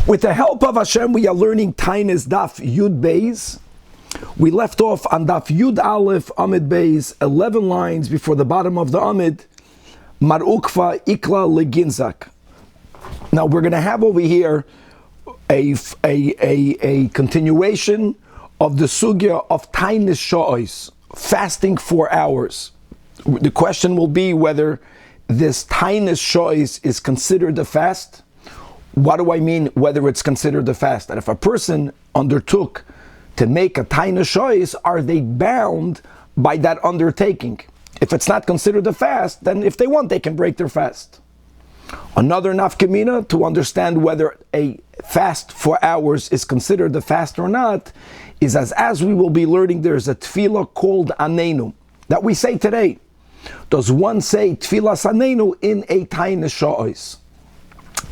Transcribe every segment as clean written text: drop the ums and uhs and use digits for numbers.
With the help of Hashem, we are learning Taanis Daf Yud Beis. We left off on Daf Yud Aleph Amid Beis, 11 lines before the bottom of the Amid. Mar Ukva Ikla Leginzak. Now we're going to have over here a continuation of the sugya of Taanis Sho'os, fasting 4 hours. The question will be whether this Taanis Sho'os is considered a fast. What do I mean whether it's considered a fast? And if a person undertook to make a Taanis Sho'os, are they bound by that undertaking? If it's not considered a fast, then if they want, they can break their fast. Another nafkamina to understand whether a fast 4 hours is considered a fast or not is as we will be learning, there's a Tefilla called Anenu that we say today. Does one say Tefilla Anenu in a Taanis Sho'os?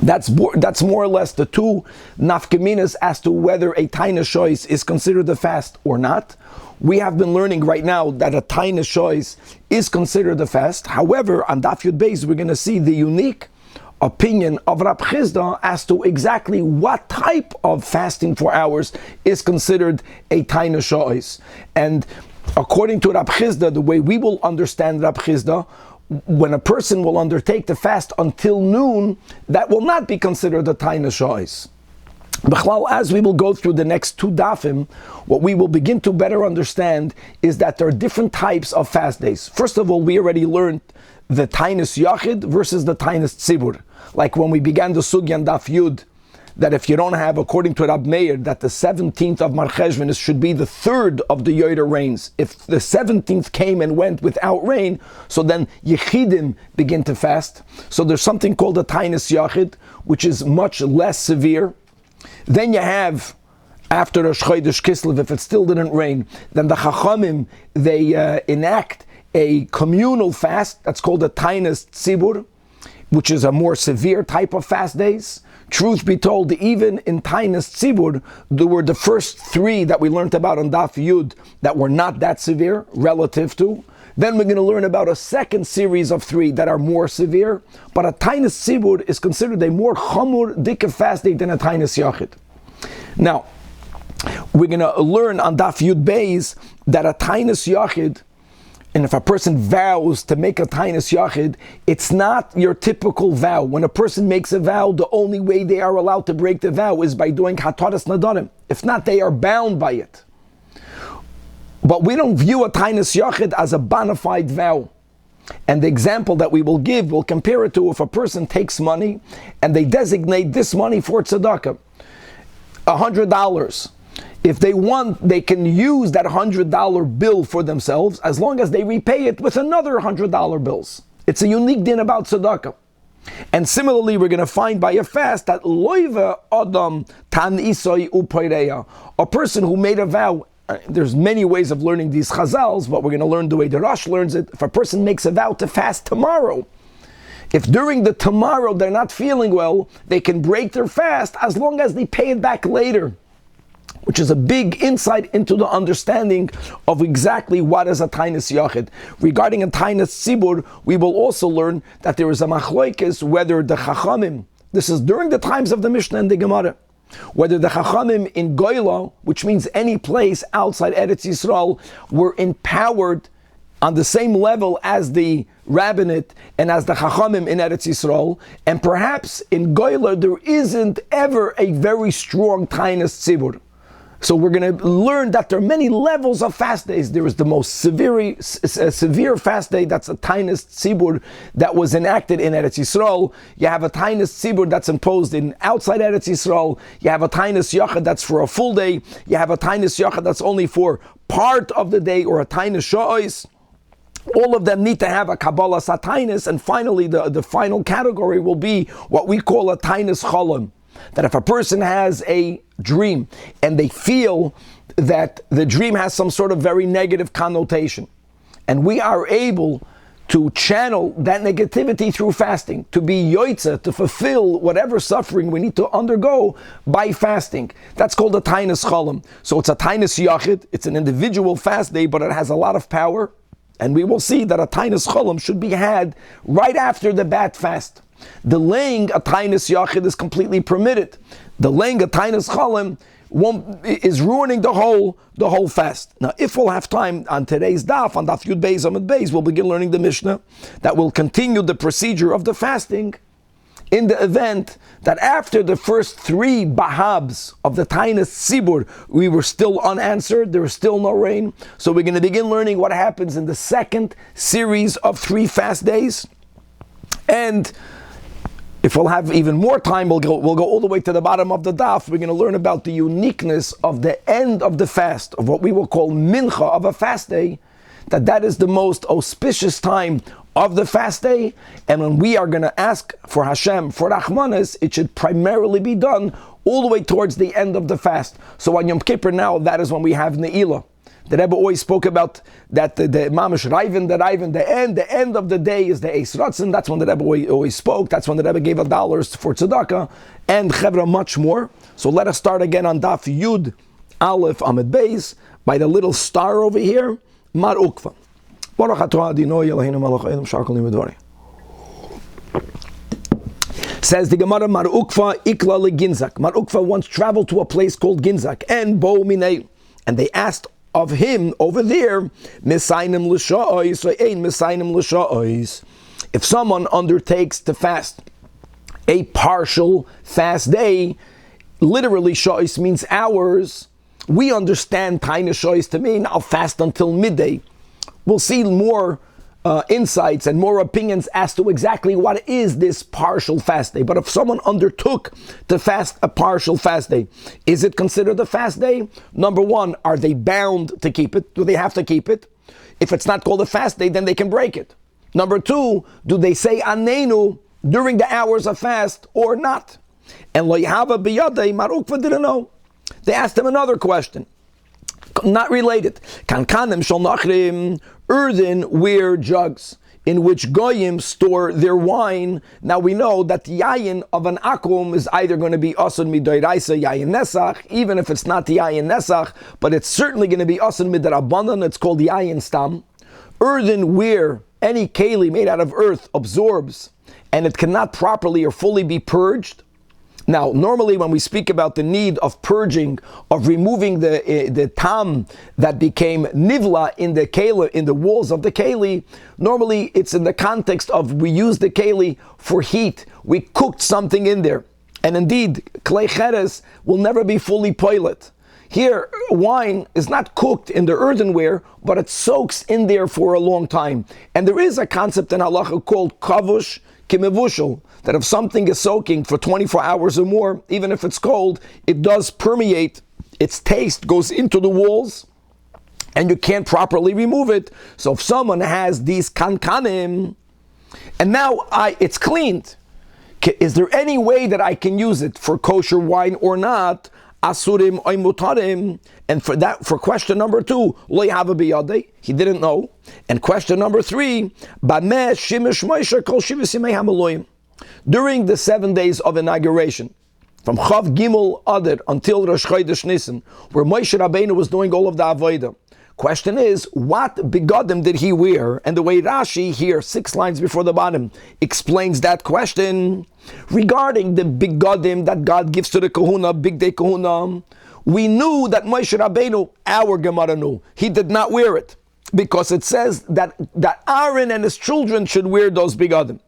That's more or less the two nafkaminas as to whether a Taanis Sho'os is considered a fast or not. We have been learning right now that a Taanis Sho'os is considered a fast. However, on Daf Yud Beis, we're going to see the unique opinion of Rab Chizda as to exactly what type of fasting 4 hours is considered a Taanis Sho'os. And according to Rab Chizda, the way we will understand Rab Chizda, when a person will undertake the fast until noon, that will not be considered a Taanis Sho'os. As we will go through the next two dafim, what we will begin to better understand is that there are different types of fast days. First of all, we already learned the Taanis Yachid versus the Taanis Tzibur. Like when we began the Sugya and Daf Yud, that if you don't have, according to Rab Meir, that the 17th of Mar Cheshvan should be the third of the Yoder rains. If the 17th came and went without rain, so then Yechidim begin to fast. So there's something called a Taanis Yachid, which is much less severe. Then you have, after Rosh Chodesh Kislev, if it still didn't rain, then the Chachamim, they enact a communal fast, that's called a Taanis Tzibur, which is a more severe type of fast days. Truth be told, even in Taanis Tzibur, there were the first 3 that we learned about on Daf Yud that were not that severe relative to. Then we're going to learn about a second series of 3 that are more severe. But a Taanis Tzibur is considered a more chamur, dikah fast day than a Taanis Yachid. Now, we're going to learn on Daf Yud Beis that a Taanis Yachid, and if a person vows to make a Taanis Yachid, it's not your typical vow. When a person makes a vow, the only way they are allowed to break the vow is by doing Hataras Nadarim. If not, they are bound by it. But we don't view a Taanis Yachid as a bona fide vow. And the example that we will give, we'll compare it to if a person takes money and they designate this money for tzedakah, $100. If they want, they can use that $100 bill for themselves as long as they repay it with another $100 bills. It's a unique din about tzedakah. And similarly, we're going to find by a fast that loiva adam tanisoi upaireya, a person who made a vow. There's many ways of learning these chazals, but we're going to learn the way the Rosh learns it. If a person makes a vow to fast tomorrow, if during the tomorrow they're not feeling well, they can break their fast as long as they pay it back later, which is a big insight into the understanding of exactly what is a Taanis Yachid. Regarding a Taanis Tzibur, we will also learn that there is a machloikis whether the Chachamim, this is during the times of the Mishnah and the Gemara, whether the Chachamim in Goyla, which means any place outside Eretz Yisrael, were empowered on the same level as the rabbinate and as the Chachamim in Eretz Yisrael, and perhaps in Goyla there isn't ever a very strong Taanis Tzibur. So we're going to learn that there are many levels of fast days. There is the most severe fast day, that's a Taanis Tzibur that was enacted in Eretz Yisrael. You have a Taanis Tzibur that's imposed in outside Eretz Yisrael. You have a Taanis Yachid that's for a full day. You have a Taanis Yachid that's only for part of the day, or a Taanis Sho'os. All of them need to have a Kabbalah Satainis, and finally the final category will be what we call a Taanis Cholam. That if a person has a dream and they feel that the dream has some sort of very negative connotation, and we are able to channel that negativity through fasting, to be yoitza, to fulfill whatever suffering we need to undergo by fasting. That's called a Taanis Cholam. So it's a Taanis Yachid, it's an individual fast day, but it has a lot of power. And we will see that a Taanis Cholam should be had right after the bat fast. delaying a Taanis Yachid is completely permitted. Delaying a Taanis Cholim is ruining the whole fast. Now, if we'll have time on today's daf, on daf Yud Beis Amud Beis, we'll begin learning the Mishnah that will continue the procedure of the fasting in the event that after the first 3 bahabs of the Taanis Tzibur, we were still unanswered, there was still no rain. So we're going to begin learning what happens in the second series of 3 fast days. And if we'll have even more time, we'll go all the way to the bottom of the daf. We're going to learn about the uniqueness of the end of the fast, of what we will call mincha of a fast day, that is the most auspicious time of the fast day, and when we are going to ask for Hashem, for Rachmanis, it should primarily be done all the way towards the end of the fast. So on Yom Kippur now, that is when we have Ne'ilah. The Rebbe always spoke about that the Mamish Raivan, the end of the day is the Eis Ratzin. That's when the Rebbe always spoke. That's when the Rebbe gave $1 for tzedakah, and Chevra much more. So let us start again on Daf Yud Aleph Amud Beis by the little star over here, Mar Ukva. Says the Gemara, Mar Ukva ikla le Ginzak. Mar Ukva once traveled to a place called Ginzak, and Bo Minei, and they asked of him over there, Misainim l'sha'ois, or ein Misainim l'sha'ois. If someone undertakes to fast a partial fast day, literally sha'ois means hours. We understand Taanis sha'ois to mean I'll fast until midday. We'll see more insights and more opinions as to exactly what is this partial fast day. But if someone undertook to fast a partial fast day, is it considered a fast day? Number one, are they bound to keep it? Do they have to keep it? If it's not called a fast day, then they can break it. Number two, do they say Anenu during the hours of fast or not? And Loyhava biyadei, Mar Ukva didn't know. They asked him another question. Not related. Kankanim shal nachrim, earthenware jugs in which goyim store their wine. Now we know that the yayin of an akum is either going to be asun midoiraisa yayin nesach, even if it's not the yayin nesach, but it's certainly going to be asun midarabanan. It's called yayin stam. Earthenware, any keli made out of earth, absorbs, and it cannot properly or fully be purged. Now, normally when we speak about the need of purging, of removing the tam that became nivla in the keli, in the walls of the keli, normally it's in the context of we use the keli for heat. We cooked something in there. And indeed, klei cheres will never be fully poilet. Here, wine is not cooked in the earthenware, but it soaks in there for a long time. And there is a concept in halacha called kavush kimevushel, that if something is soaking for 24 hours or more, even if it's cold, it does permeate, its taste goes into the walls, and you can't properly remove it. So if someone has these kankanim, and now it's cleaned, is there any way that I can use it for kosher wine or not? Asurim oy mutarim. And for question number 2, lo yahava biyadei, he didn't know. And question number 3, bameh shimish moshe kol shivus yimei hameloyim. During the 7 days of inauguration, from Chav Gimel Adar until Rosh Chodesh Nisan, where Moshe Rabbeinu was doing all of the avodah. Question is, what begadim did he wear? And the way Rashi here, 6 lines before the bottom, explains that question regarding the begadim that God gives to the kahuna, big day kahuna. We knew that Moshe Rabbeinu, our Gemara knew, he did not wear it, because it says that Aaron and his children should wear those begadim.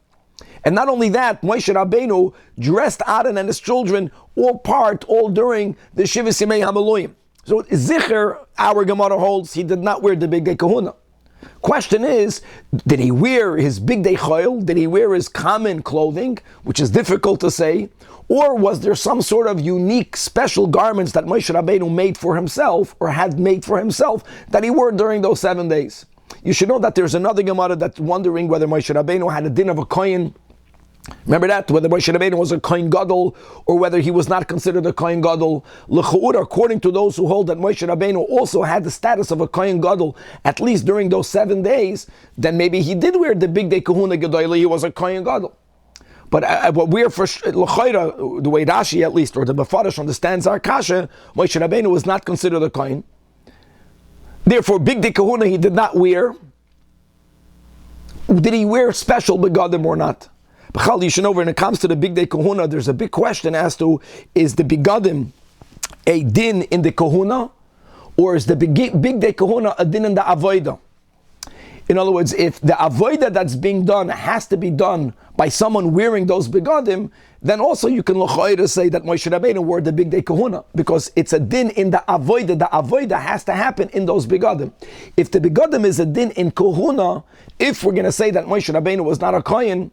And not only that, Moshe Rabbeinu dressed Aaron and his children all during the Shivas Yimei HaMeloyim. So Zicher, our Gemara holds, he did not wear the Big Day Kahuna. Question is, did he wear his Big Day Choil? Did he wear his common clothing, which is difficult to say? Or was there some sort of unique special garments that Moshe Rabbeinu made for himself, or had made for himself, that he wore during those 7 days? You should know that there's another Gemara that's wondering whether Moshe Rabbeinu had a din of a kohen. Remember that? Whether Moshe Rabbeinu was a kohen gadol, or whether he was not considered a kohen gadol. L'cha'ura, according to those who hold that Moshe Rabbeinu also had the status of a kohen gadol, at least during those 7 days, then maybe he did wear the big day kahuna gadol, he was a kohen gadol. But what we're for l'cha'ura, the way Rashi at least, or the Mefarish understands our kasha, Moshe Rabbeinu was not considered a kohen. Therefore, big day kahuna he did not wear. Did he wear special begadim or not? You should know when it comes to the Big Day Kahuna, there's a big question as to, is the Bigadim a din in the Kahuna, or is the Big Day Kahuna a din in the Avoida? In other words, if the avodah that's being done has to be done by someone wearing those begadim, then also you can l'chayra say that Moshe Rabbeinu wore the Big Day Kahuna, because it's a din in the avodah. The avodah has to happen in those begadim. If the begadim is a din in Kahuna, if we're going to say that Moshe Rabbeinu was not a kohen,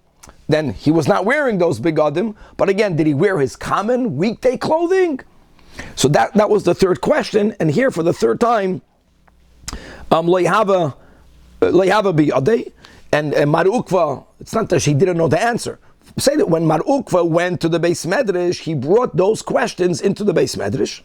then he was not wearing those begadim. But again, did he wear his common weekday clothing? So that was the third question. And here for the third time, Lehava biyadei, and Mar Ukva, it's not that she didn't know the answer. Say that when Mar Ukva went to the Beis Medrash, he brought those questions into the Beis Medrash.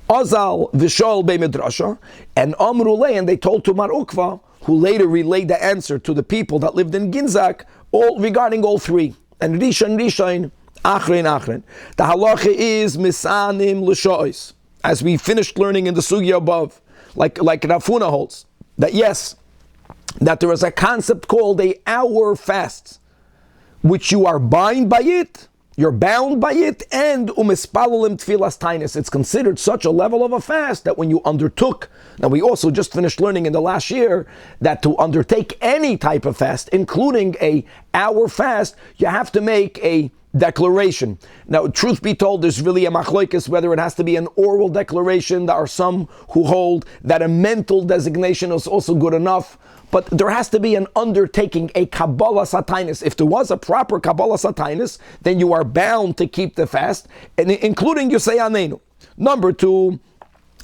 Azal v'shol bei Midrasha, and Amrulei, and they told to Mar Ukva, who later relayed the answer to the people that lived in Ginzak, all regarding all three. And Rishon, Achrein. The halacha is misanim l'shois, as we finished learning in the sugya above, like Rafuna holds, that yes, that there is a concept called a hour fast, which you are bound by it, you're bound by it, and umispalalim tefillas Taanis. It's considered such a level of a fast that when you undertook, now we also just finished learning in the last year that to undertake any type of fast, including a hour fast, you have to make a declaration. Now, truth be told, there's really a machlokes whether it has to be an oral declaration. There are some who hold that a mental designation is also good enough. But there has to be an undertaking, a Kabbalah Taanis. If there was a proper Kabbalah Taanis, then you are bound to keep the fast, and including Yosei Anenu. Number 2,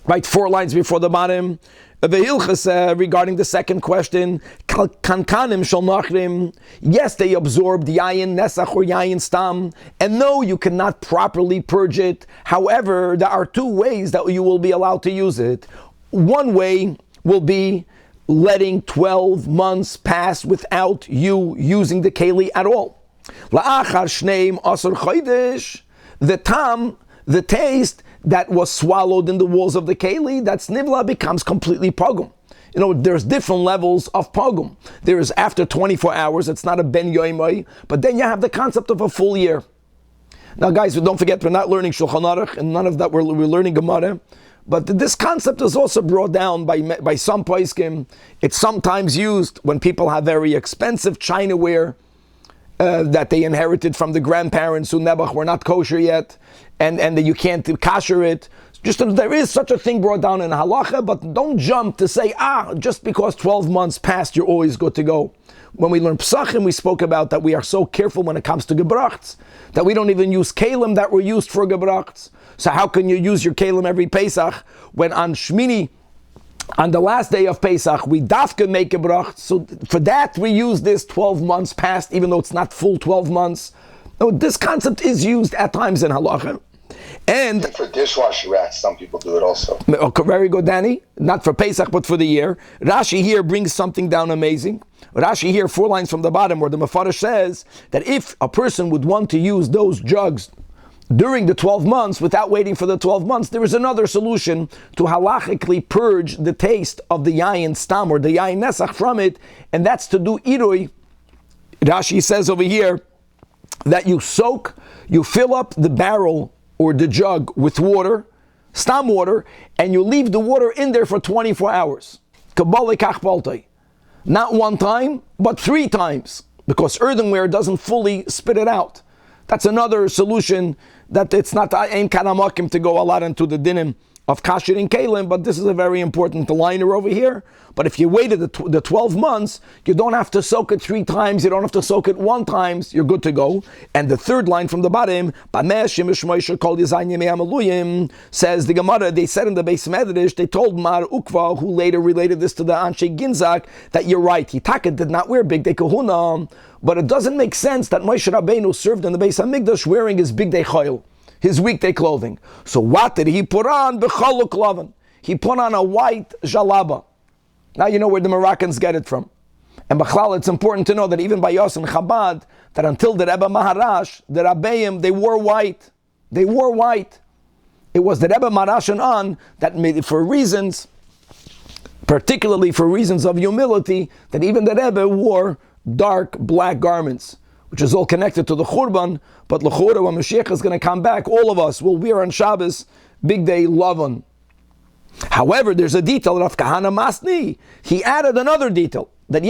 right, 4 lines before the bottom, regarding the second question, Kankanim shall nachrim. Yes, they absorbed yayin nesach or yayin stam, and no, you cannot properly purge it. However, there are 2 ways that you will be allowed to use it. One way will be letting 12 months pass without you using the keli at all. La'achar shneim asur chodesh, the taste that was swallowed in the walls of the keli, that's nivla, becomes completely pogum. You know, there's different levels of pogum. There is after 24 hours, it's not a ben yoimai, but then you have the concept of a full year. Now guys, don't forget, we're not learning Shulchan Aruch, and none of that, we're learning Gemara. But this concept is also brought down by some poskim. It's sometimes used when people have very expensive chinaware that they inherited from the grandparents who nebuch were not kosher yet, and that you can't kasher it. Just there is such a thing brought down in halacha, but don't jump to say, just because 12 months passed, you're always good to go. When we learn Pesachim, we spoke about that we are so careful when it comes to gebrachts, that we don't even use kalim that were used for gebrachts. So how can you use your kalim every Pesach when on Shmini, on the last day of Pesach, we dafka make a brach? So for that we use this 12 months past, even though it's not full 12 months. No, this concept is used at times in halacha. And for dishwasher rats, some people do it also. Okay, very good, Danny. Not for Pesach, but for the year. Rashi here brings something down amazing. Rashi here, 4 lines from the bottom, where the Mefarish says that if a person would want to use those jugs during the 12 months, without waiting for the 12 months, there is another solution to halachically purge the taste of the yayin stam or the yayin nesach from it, and that's to do irui. Rashi says over here that you fill up the barrel or the jug with water, stam water, and you leave the water in there for 24 hours. Not 1 time, but 3 times, because earthenware doesn't fully spit it out. That's another solution, that it's not ein kanamakim to go a lot into the dinim of kasher and kalim, but this is a very important liner over here. But if you waited the 12 months, you don't have to soak it 3 times, you don't have to soak it 1 time, you're good to go. And the third line from the bottom, says the Gemara, they said in the Beis Medrash, they told Mar Ukva, who later related this to the Anshe Ginzak, that you're right, Hitaka did not wear Big Day Kahuna, but it doesn't make sense that Moshe Rabbeinu served in the Beis HaMikdash wearing his Big Day Chayil, his weekday clothing. So what did he put on? B'chaluk lavan. He put on a white jalaba. Now you know where the Moroccans get it from. And B'chlal, it's important to know that even by Yos and Chabad, that until the Rebbe Maharash, the Rabbeim, they wore white. They wore white. It was the Rebbe Maharash and on that made it for reasons, particularly for reasons of humility, that even the Rebbe wore dark black garments. which is all connected to the Churban, but l'chora, when Mashiach is going to come back, all of us will wear on Shabbos big day Lavan. However, there's a detail, Rav Kahana Masni, he added another detail, that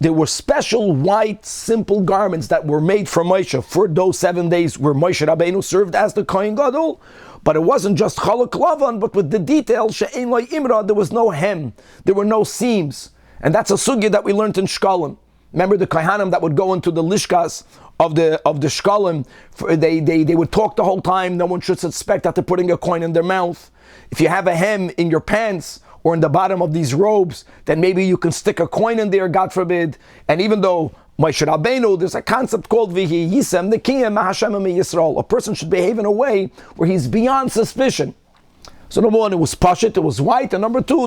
there were special white, simple garments that were made for Moshe for those 7 days where Moshe Rabbeinu served as the Kohen Gadol, but it wasn't just Chaluk Lavan, but with the detail, She'ein Lo Imra, there was no hem, there were no seams. And that's a sugya that we learned in Shkalim. Remember the Kohanim that would go into the Lishkas of the Shkalim, they would talk the whole time, no one should suspect that they're putting a coin in their mouth. If you have a hem in your pants or in the bottom of these robes, then maybe you can stick a coin in there, God forbid. And even though Moshe Rabbeinu, there's a concept called Vihi Yisem Nekiyem Hashem Yisrael. A person should behave in a way where he's beyond suspicion. So number one, it was pashit, it was white, and number two,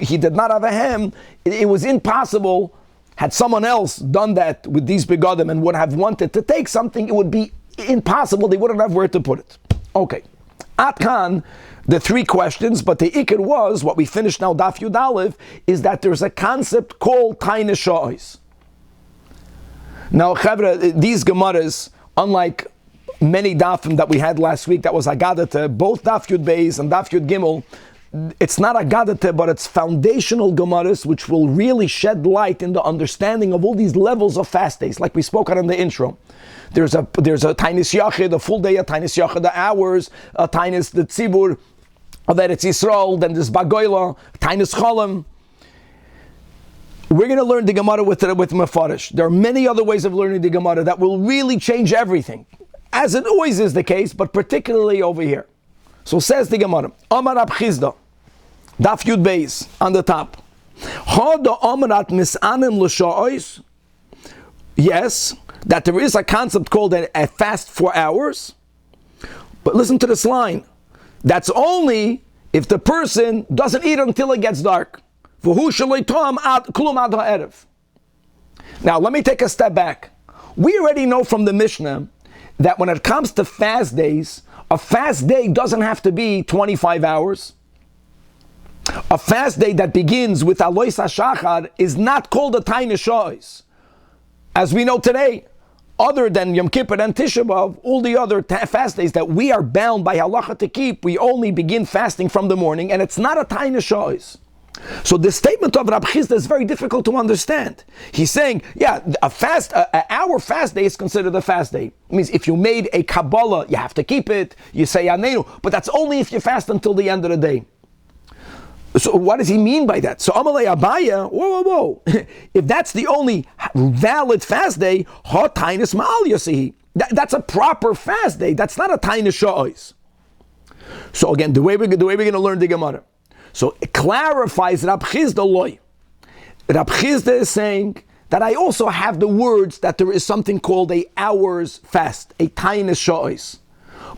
he did not have a hem. It was impossible. Had someone else done that with these begadim and would have wanted to take something, it would be impossible. They wouldn't have where to put it. Okay. Atkan, the three questions, but the ikir was, what we finished now, Daf Yud Aleph, is that there's a concept called Taanis Sha'os. Now, Chavra, these Gemaras, unlike many dafim that we had last week, that was Agadata, both Daf Yud Beis and Daf Yud Gimel, it's not Agadata, but it's foundational Gemaras, which will really shed light in the understanding of all these levels of fast days, like we spoke on in the intro. There's a Taanis Yachid, a full day of Taanis Yachid, the hours, a Taanis the Tzibur of Eretz Yisrael, then there's Bagoyla, Taanis Cholim. We're going to learn the Gemara with Mefarish. There are many other ways of learning the Gemara that will really change everything, as it always is the case, but particularly over here. So says the Gemara, Amar Rab Chizda, Daf Yud Beis, on the top. Hada Amarat Misanim L'Sha'os. Yes, that there is a concept called a fast 4 hours. But listen to this line. That's only if the person doesn't eat until it gets dark. Now let me take a step back. We already know from the Mishnah that when it comes to fast days, a fast day doesn't have to be 25 hours. A fast day that begins with Alois HaShachar is not called a Taanis Sha'os. As we know today, other than Yom Kippur and Tisha B'Av, all the other fast days that we are bound by halacha to keep, we only begin fasting from the morning, and it's not a Taanis Sha'os. So the statement of Rab Chizda is very difficult to understand. He's saying, an hour fast day is considered a fast day. It means if you made a Kabbalah, you have to keep it, you say Yanenu, but that's only if you fast until the end of the day. So what does he mean by that? So Amalei Abaya, whoa. If that's the only valid fast day, ha Taanis Ma'al Yasihi. That's a proper fast day. That's not a Taanis Sha'os. So again, the way we're going to learn the Gemara. So it clarifies Rab Chizda loy. Rab Chizda is saying that I also have the words that there is something called a hour's fast, a Taanis Sha'os.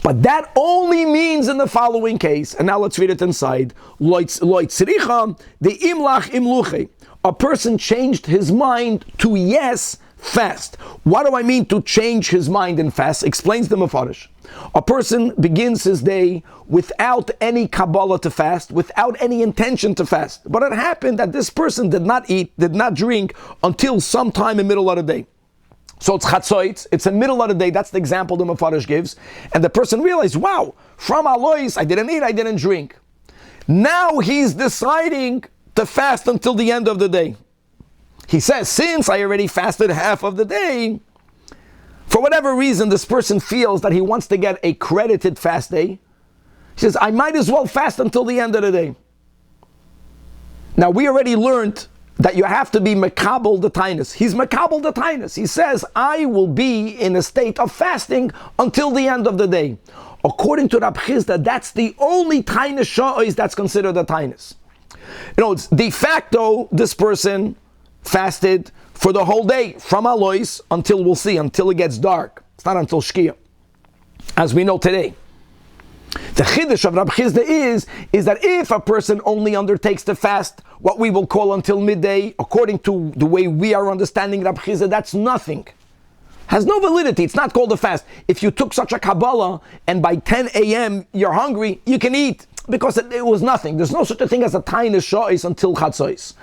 But that only means in the following case, and now let's read it inside. Loy tzricha de imlach imluche. A person changed his mind to yes, fast. What do I mean to change his mind and fast? Explains the Mefarish. A person begins his day without any Kabbalah to fast, without any intention to fast. But it happened that this person did not eat, did not drink until sometime in the middle of the day. So it's Chatzoitz, it's in the middle of the day, that's the example the Mefarish gives. And the person realized, wow, from Alois, I didn't eat, I didn't drink. Now he's deciding to fast until the end of the day. He says, since I already fasted half of the day, for whatever reason, this person feels that he wants to get a credited fast day. He says, I might as well fast until the end of the day. Now, we already learned that you have to be mekabel the Taanis. He's mekabel the Taanis. He says, I will be in a state of fasting until the end of the day. According to Rab Chizda, that's the only Taanis Sha'os that's considered a Taanis. It's de facto, this person fasted for the whole day, from Alois until it gets dark. It's not until Shkia, as we know today. The chiddush of Rab Chizda is that if a person only undertakes to fast what we will call until midday, according to the way we are understanding Rab Chizda, that's nothing. Has no validity. It's not called a fast. If you took such a Kabbalah and by 10 a.m. you're hungry, you can eat. because it was nothing. There's no such a thing as a Taanis shois until Chatzos.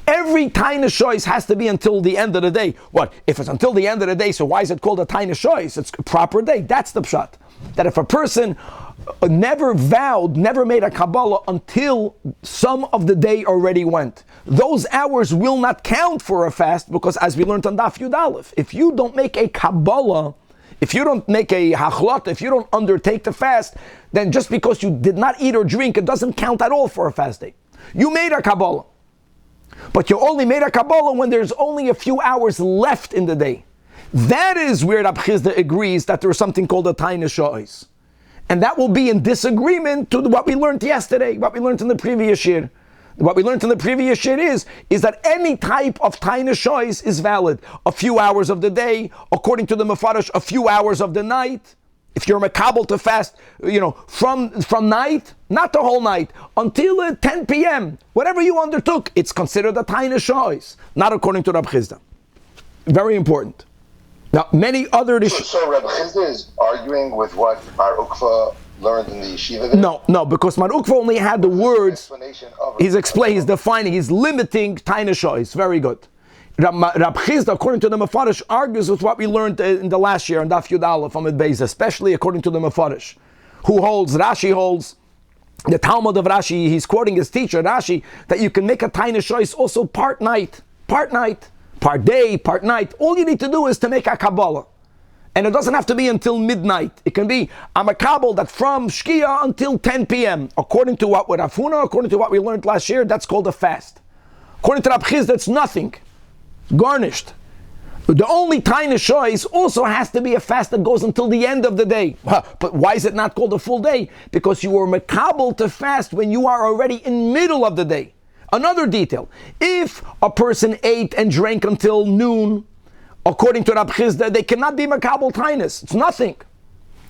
Every Taanis shois has to be until the end of the day. What? If it's until the end of the day, so why is it called a Taanis shois? It's a proper day. That's the pshat. That if a person never vowed, never made a Kabbalah until some of the day already went, those hours will not count for a fast, because as we learned on Daf Yud Aleph, if you don't make a Kabbalah, if you don't make a hachlot, if you don't undertake the fast, then just because you did not eat or drink, it doesn't count at all for a fast day. You made a Kabbalah, but you only made a Kabbalah when there's only a few hours left in the day. That is where Rab Chizda agrees that there is something called a Taanis shois. And that will be in disagreement to what we learned yesterday, what we learned in the previous shiur. What we learned in the previous shiur is that any type of Taanis shois is valid. A few hours of the day, according to the Mefarish, a few hours of the night. If you're makabel to fast, from night, not the whole night, until 10 p.m., whatever you undertook, it's considered a Taanis shois, not according to Rab Chizda. Very important. Now, many other... So Rab Chizda is arguing with what Mar Ukva learned in the yeshiva there? No, because Mar Ukva only had the words. He's explaining, he's defining, he's limiting Taanis shois. Very good. Rab Chizda, according to the Mefarish, argues with what we learned in the last year on Daf Yud Aleph from Beis, especially according to the Mefarish, who holds, Rashi holds, the Talmud of Rashi, he's quoting his teacher, Rashi, that you can make a Taanis shois also part night, part day, part night. All you need to do is to make a Kabbalah. And it doesn't have to be until midnight. It can be a makabel that from Shkia until 10 p.m. According to what with Afuna, according to what we learned last year, that's called a fast. According to Rab Chizda, that's nothing. Garnished. The only Taanis shois also has to be a fast that goes until the end of the day. But why is it not called a full day? Because you were makabel to fast when you are already in middle of the day. Another detail. If a person ate and drank until noon, according to Rab Chizda, they cannot be makabel Taanis. It's nothing.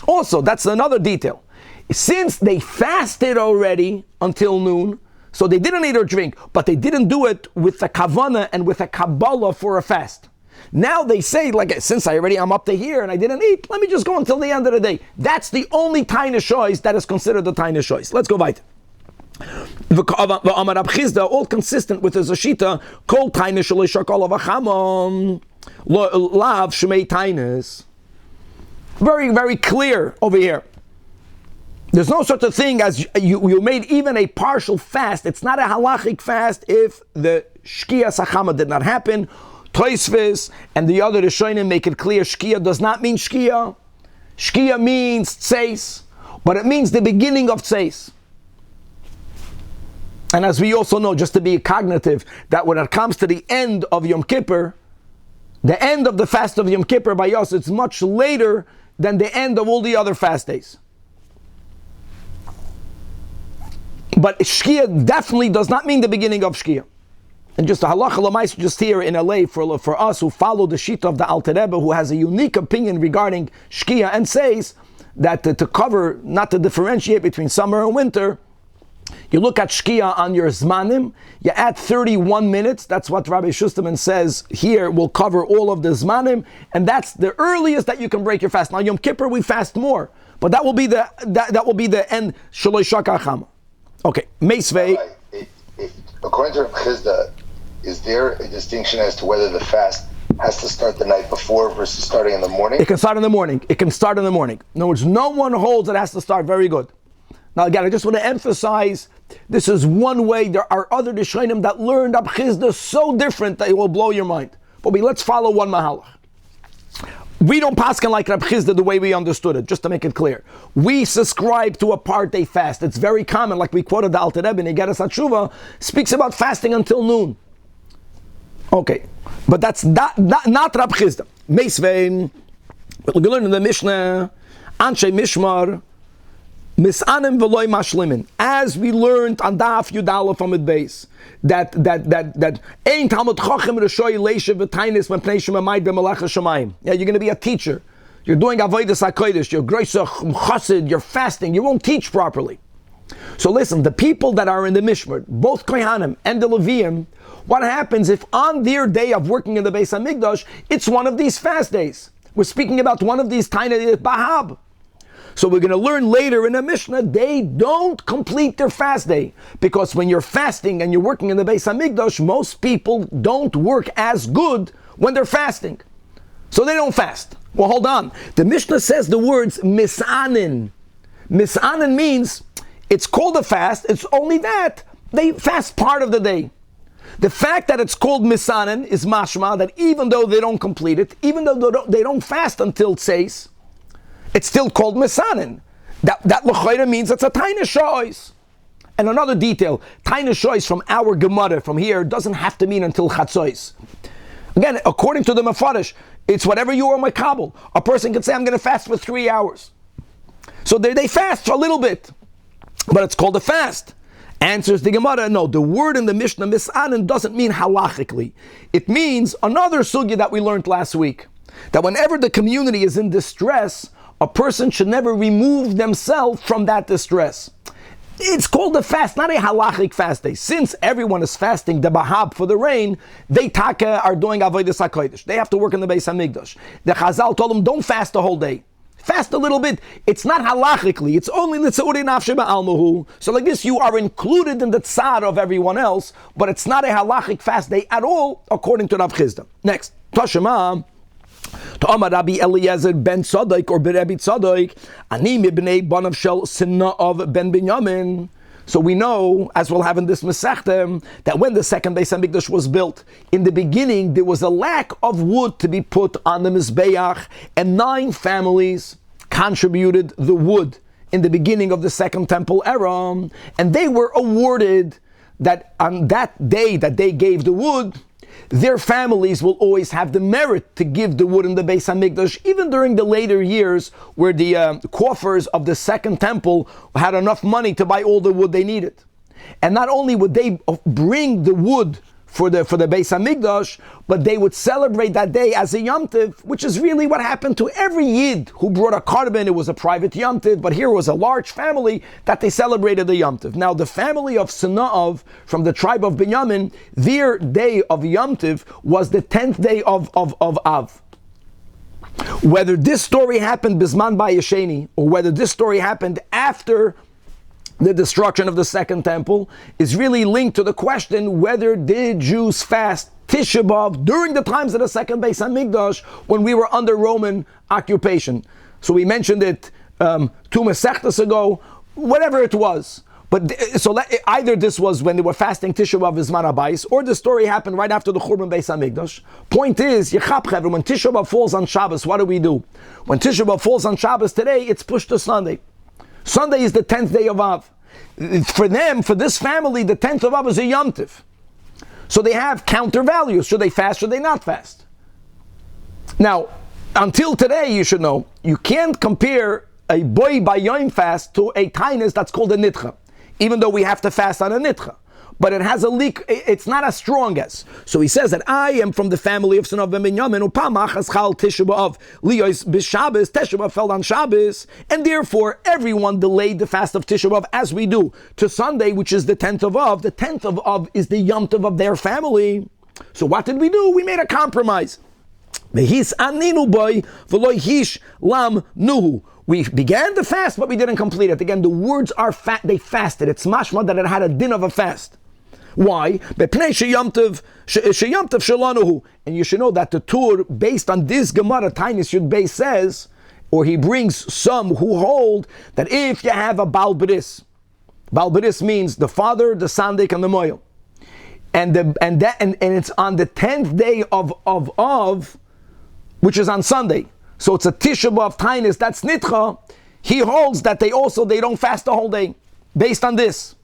Also, that's another detail. Since they fasted already until noon, so they didn't eat or drink, but they didn't do it with a kavana and with a kabbalah for a fast. Now they say, since I'm up to here and I didn't eat, let me just go until the end of the day. That's the only Taanis shois that is considered the Taanis shois. Let's go weiter. Rab Chizda, all consistent with the Zashita, called Taanis shalei shakol avachamon. Lav Shemei Taanis. Very, very clear over here. There's no such a thing as you made even a partial fast. It's not a halachic fast if the Shkia Sachama did not happen. Toisvis and the other Rishonim make it clear Shkia does not mean Shkia. Shkia means Tseis, but it means the beginning of Tseis. And as we also know, just to be cognitive, that when it comes to the end of Yom Kippur, the end of the fast of Yom Kippur by us, it's much later than the end of all the other fast days. But Shkia definitely does not mean the beginning of Shkia. And just a halacha l'mais just here in LA for us who follow the shita of the Alter Rebbe, who has a unique opinion regarding Shkia, and says that to cover, not to differentiate between summer and winter, you look at Shkia on your Zmanim, you add 31 minutes, that's what Rabbi Shusterman says here, will cover all of the Zmanim, and that's the earliest that you can break your fast. Now Yom Kippur we fast more, but that will be the end, Shaloi Shaka Chama. Okay, Meisvei. According to Reb Chizda, is there a distinction as to whether the fast has to start the night before versus starting in the morning? It can start in the morning. In other words, no one holds it has to start. Very good. Now again, I just want to emphasize, this is one way. There are other Rishonim that learned Reb Chizda so different that it will blow your mind. But let's follow one mahalach. We don't paskin like Reb Chizda the way we understood it, just to make it clear. We subscribe to a part-day fast. It's very common, like we quoted the Alter Rebbe in Igeres HaTshuva, speaks about fasting until noon. Okay, but that's not Reb Chizda. Meisvein, we learn in the Mishnah, Anshe Mishmar, Misanim v'loy mashlimin. As we learned on Daf Yud Aleph from Beis, that ein Talmud Chacham Rishoy Leisha v'Taanis Mepnei Shemamayid b'Melacha Shemayim. Yeah, you're going to be a teacher. You're doing Avodas HaKodesh. You're Greisach Chassid. You're fasting. You won't teach properly. So listen, the people that are in the Mishmar, both Kohanim and the Leviim, what happens if on their day of working in the Beis HaMikdash, it's one of these fast days? We're speaking about one of these Taanis Bahab. So we're going to learn later in the Mishnah, they don't complete their fast day. Because when you're fasting and you're working in the Beis HaMikdash, most people don't work as good when they're fasting. So they don't fast. Well, hold on. The Mishnah says the words misanin. Misanin means it's called a fast. It's only that they fast part of the day. The fact that it's called misanin is mashma, that even though they don't complete it, even though they don't fast until tseis, it's still called misanin. That l'chayra means it's a taanis shois. And another detail, taanis shois from our Gemara, from here, doesn't have to mean until chatzois. Again, according to the Mefarish, it's whatever you are makabel. A person can say, I'm going to fast for 3 hours. So they fast for a little bit, but it's called a fast. Answers the Gemara, no, the word in the Mishnah, misanin, doesn't mean halachically. It means another sugya that we learned last week, that whenever the community is in distress, a person should never remove themselves from that distress. It's called a fast, not a halachic fast day. Since everyone is fasting the bahab for the rain, they are doing avodas hakodesh. They have to work in the Beis HaMikdash. The Chazal told them, don't fast the whole day. Fast a little bit. It's not halachically. It's only l'tzeuri nafshe ba'almuhu. So like this, you are included in the tzar of everyone else, but it's not a halachic fast day at all, according to Rav Chisda. Next, Tashema. Ta'amar Rabbi Eliezer ben Tzadok or Berebi Tzadok, ani mibnei banav shel Sina'av ben Binyamin. So we know, as we'll have in this Masechta, that when the second Beis HaMikdash was built, in the beginning there was a lack of wood to be put on the Mizbeach, and 9 families contributed the wood in the beginning of the Second Temple era, and they were awarded that on that day that they gave the wood, their families will always have the merit to give the wood in the Beis HaMikdash, even during the later years where the coffers of the Second Temple had enough money to buy all the wood they needed. And not only would they bring the wood for the Beis HaMikdash, but they would celebrate that day as a Yom Tov, which is really what happened to every Yid who brought a carbon. It was a private Yom Tov, but here was a large family that they celebrated the Yom Tov. Now, the family of Sina'av from the tribe of Binyamin, their day of Yom Tov was the 10th day of Av. Whether this story happened Bisman Bayesheni, or whether this story happened after the destruction of the Second Temple, is really linked to the question whether did Jews fast Tisha B'Av during the times of the second Beis HaMikdash when we were under Roman occupation. So we mentioned it 2 Masechtas ago, whatever it was. But either this was when they were fasting Tisha B'Av Bizman HaBais, or the story happened right after the Churban Beis HaMikdash. Point is, Yechab Chevra, when Tisha B'Av falls on Shabbos, what do? When Tisha B'Av falls on Shabbos today, it's pushed to Sunday. Sunday is the 10th day of Av. For them, for this family, the 10th of Av is a Yom Tov. So they have counter values. Should they fast, should they not fast? Now, until today, you should know, you can't compare a boy by Yom fast to a Taanis that's called a Nitcha, even though we have to fast on a Nitcha. But it has a leak, it's not as strong as. So he says that I am from the family of Sina'av ben Binyamin, upamach aschal Tisha B'Av, liyos b'Shabbos, Tisha B'Av fell on Shabbos, and therefore everyone delayed the fast of Tisha B'Av as we do to Sunday, which is the 10th of Av. The 10th of Av is the Yom Tov of their family. So what did we do? We made a compromise. V'his aninu boy v'loy hish lam nuhu. We began the fast, but we didn't complete it. Again, the words are they fasted. It's mashma that it had a din of a fast. Why? And you should know that the Tur, based on this Gemara, Taanis Yud Beis says, or he brings some who hold that if you have a Baal Bris means the father, the sandik, and the moil, and it's on the 10th day of Av, which is on Sunday. So it's a Tisha B'Av Taanis, that's Nitcha. He holds that they don't fast the whole day, based on this.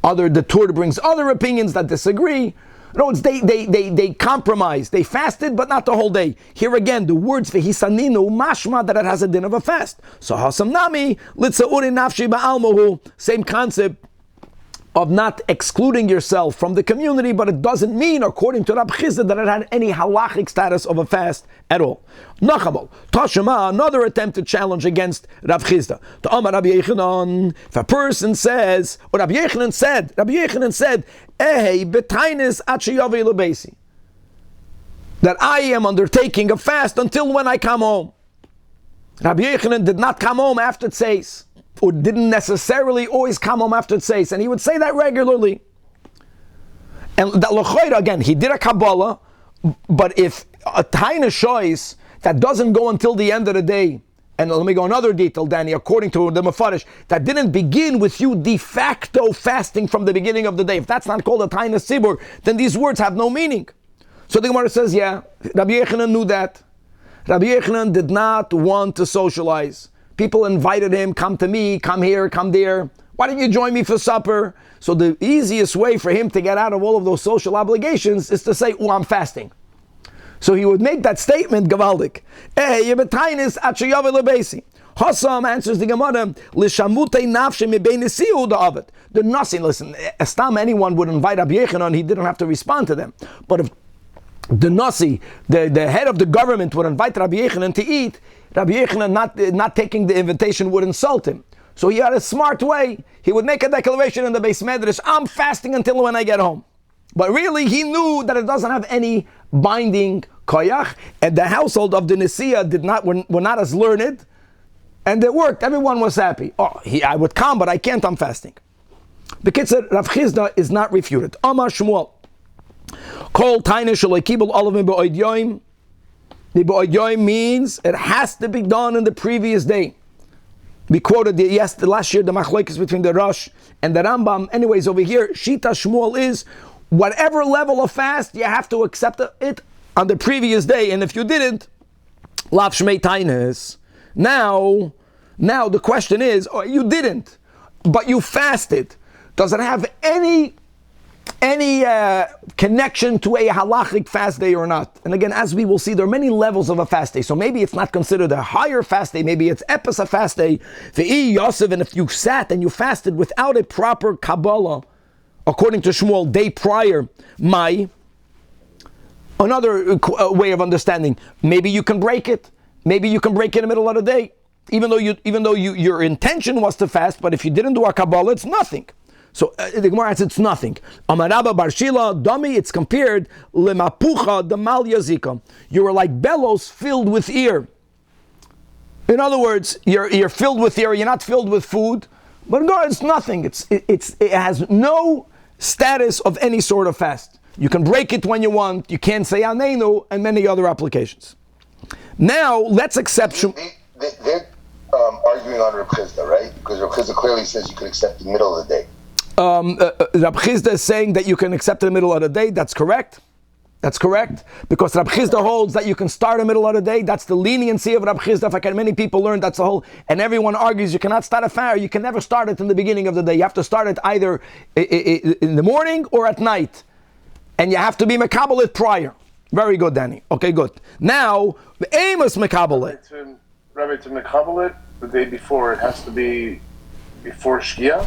The Torah brings other opinions that disagree. No, they compromise. They fasted, but not the whole day. Here again, the words v'hisaninu mashma that it has a din of a fast. So Hassan nami litza'uri nafshi ba'almohu. Same concept of not excluding yourself from the community, but it doesn't mean, according to Rab Chisda, that it had any halachic status of a fast at all. Nachabal, Tashema, another attempt to challenge against Rab Chisda. To Amar Rabbi Yechanan, if a person says, or Rabbi Yechanan said, Ehei betainis achiyavi lebeisi, that I am undertaking a fast until when I come home. Rabbi Yochanan did not come home after Tzeis, or didn't necessarily always come home after Tzeis, and he would say that regularly. And that L'choira, again, he did a Kabbalah, but if a Taanis shows that doesn't go until the end of the day, and let me go another detail, Danny, according to the Mefarish, that didn't begin with you de facto fasting from the beginning of the day. If that's not called a Taanis Tzibur, then these words have no meaning. So the Gemara says, yeah, Rabbi Yochanan knew that. Rabbi Yochanan did not want to socialize. People invited him, come to me, come here, come there. Why don't you join me for supper? So the easiest way for him to get out of all of those social obligations is to say, oh, I'm fasting. So he would make that statement, Gavaldik. Hassan answers the Gemara, the Nasi, listen, Estam, anyone would invite Rabbi Yochanan, he didn't have to respond to them. But if the Nasi, the head of the government, would invite Rabbi Yochanan to eat, Rabbi Yochanan not taking the invitation would insult him. So he had a smart way. He would make a declaration in the Beis Midrash, I'm fasting until when I get home. But really, he knew that it doesn't have any binding koyach, and the household of the Nesiah were not as learned, and it worked. Everyone was happy. I would come, but I can't, I'm fasting. B'kitzur, Rav Chizda is not refuted. Amar Shmuel, Kol Taanis Shaloi Kibul Olav B'Oid Yoim. The B'Oid Yoim means it has to be done in the previous day. We quoted the last year the machlokes between the Rosh and the Rambam. Anyways, over here, Shita Shmuel is whatever level of fast, you have to accept it on the previous day. And if you didn't, Lav Shmei Taanis. Now the question is, you didn't, but you fasted. Does it have any connection to a halachic fast day or not? And again, as we will see, there are many levels of a fast day. So maybe it's not considered a higher fast day. Maybe it's epis a fast day. Ve'i Yosef, and if you sat and you fasted without a proper Kabbalah, according to Shmuel, day prior, another way of understanding, maybe you can break it. Maybe you can break it in the middle of the day, even though your intention was to fast. But if you didn't do a Kabbalah, it's nothing. So the Gemara says it's nothing. Amarabba Barshila Dami, it's compared lemapucha the mal yazika. You were like bellows filled with ear. In other words, you're filled with ear. You're not filled with food. But God, it's nothing. It has no status of any sort of fast. You can break it when you want. You can't say Aneinu and many other applications. Now let's accept. They're arguing on Reb Chizda, right? Because Reb Chizda clearly says you can accept the middle of the day. Reb Chizda is saying that you can accept in the middle of the day. That's correct. That's correct. Because Reb Chizda holds that you can start in the middle of the day. That's the leniency of Reb Chizda. Many people learn that's the whole. And everyone argues you cannot start a fire. You can never start it in the beginning of the day. You have to start it either in the morning or at night. And you have to be mekabel it prior. Very good, Danny. Okay, good. Now, the aim is mekabel it. Rabbi, to mekabel it the day before, it has to be before Shkia?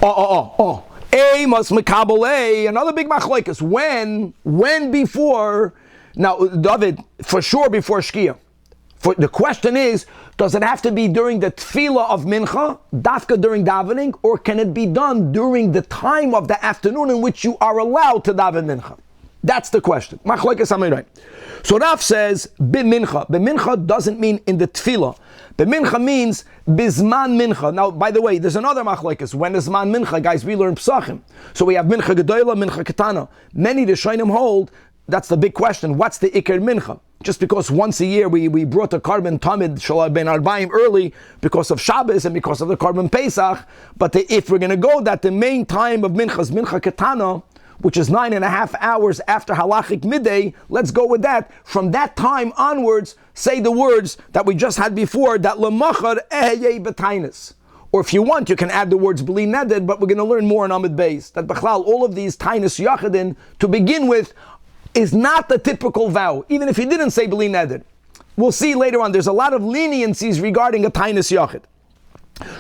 Amos Mekabele, another big machlokes. When before? Now, David, for sure before Shkia. The question is, does it have to be during the Tefilla of Mincha, dafka during davening, or can it be done during the time of the afternoon in which you are allowed to daven Mincha? That's the question. Machlokes Amirai. So Rav says, b'mincha. B'mincha doesn't mean in the Tefillah. B'mincha means bizman mincha. Now, by the way, there's another machlokes. When is man mincha? Guys, we learn psachim. So we have mincha gedola, mincha ketana. Many Rishonim hold, that's the big question, what's the ikar mincha? Just because once a year we brought a carbon tamid shalai ben arbaim early because of Shabbos and because of the carbon Pesach, but if we're going to go that the main time of mincha is mincha ketana, which is 9.5 hours after halachic midday, let's go with that. From that time onwards, say the words that we just had before, that lemachar ehye b'tainis. Or if you want, you can add the words b'li neded, but we're going to learn more in Amid Beis. That b'chlal, all of these tainis yachadin, to begin with, is not the typical vow, even if you didn't say b'li neded. We'll see later on, there's a lot of leniencies regarding a tainis yachad.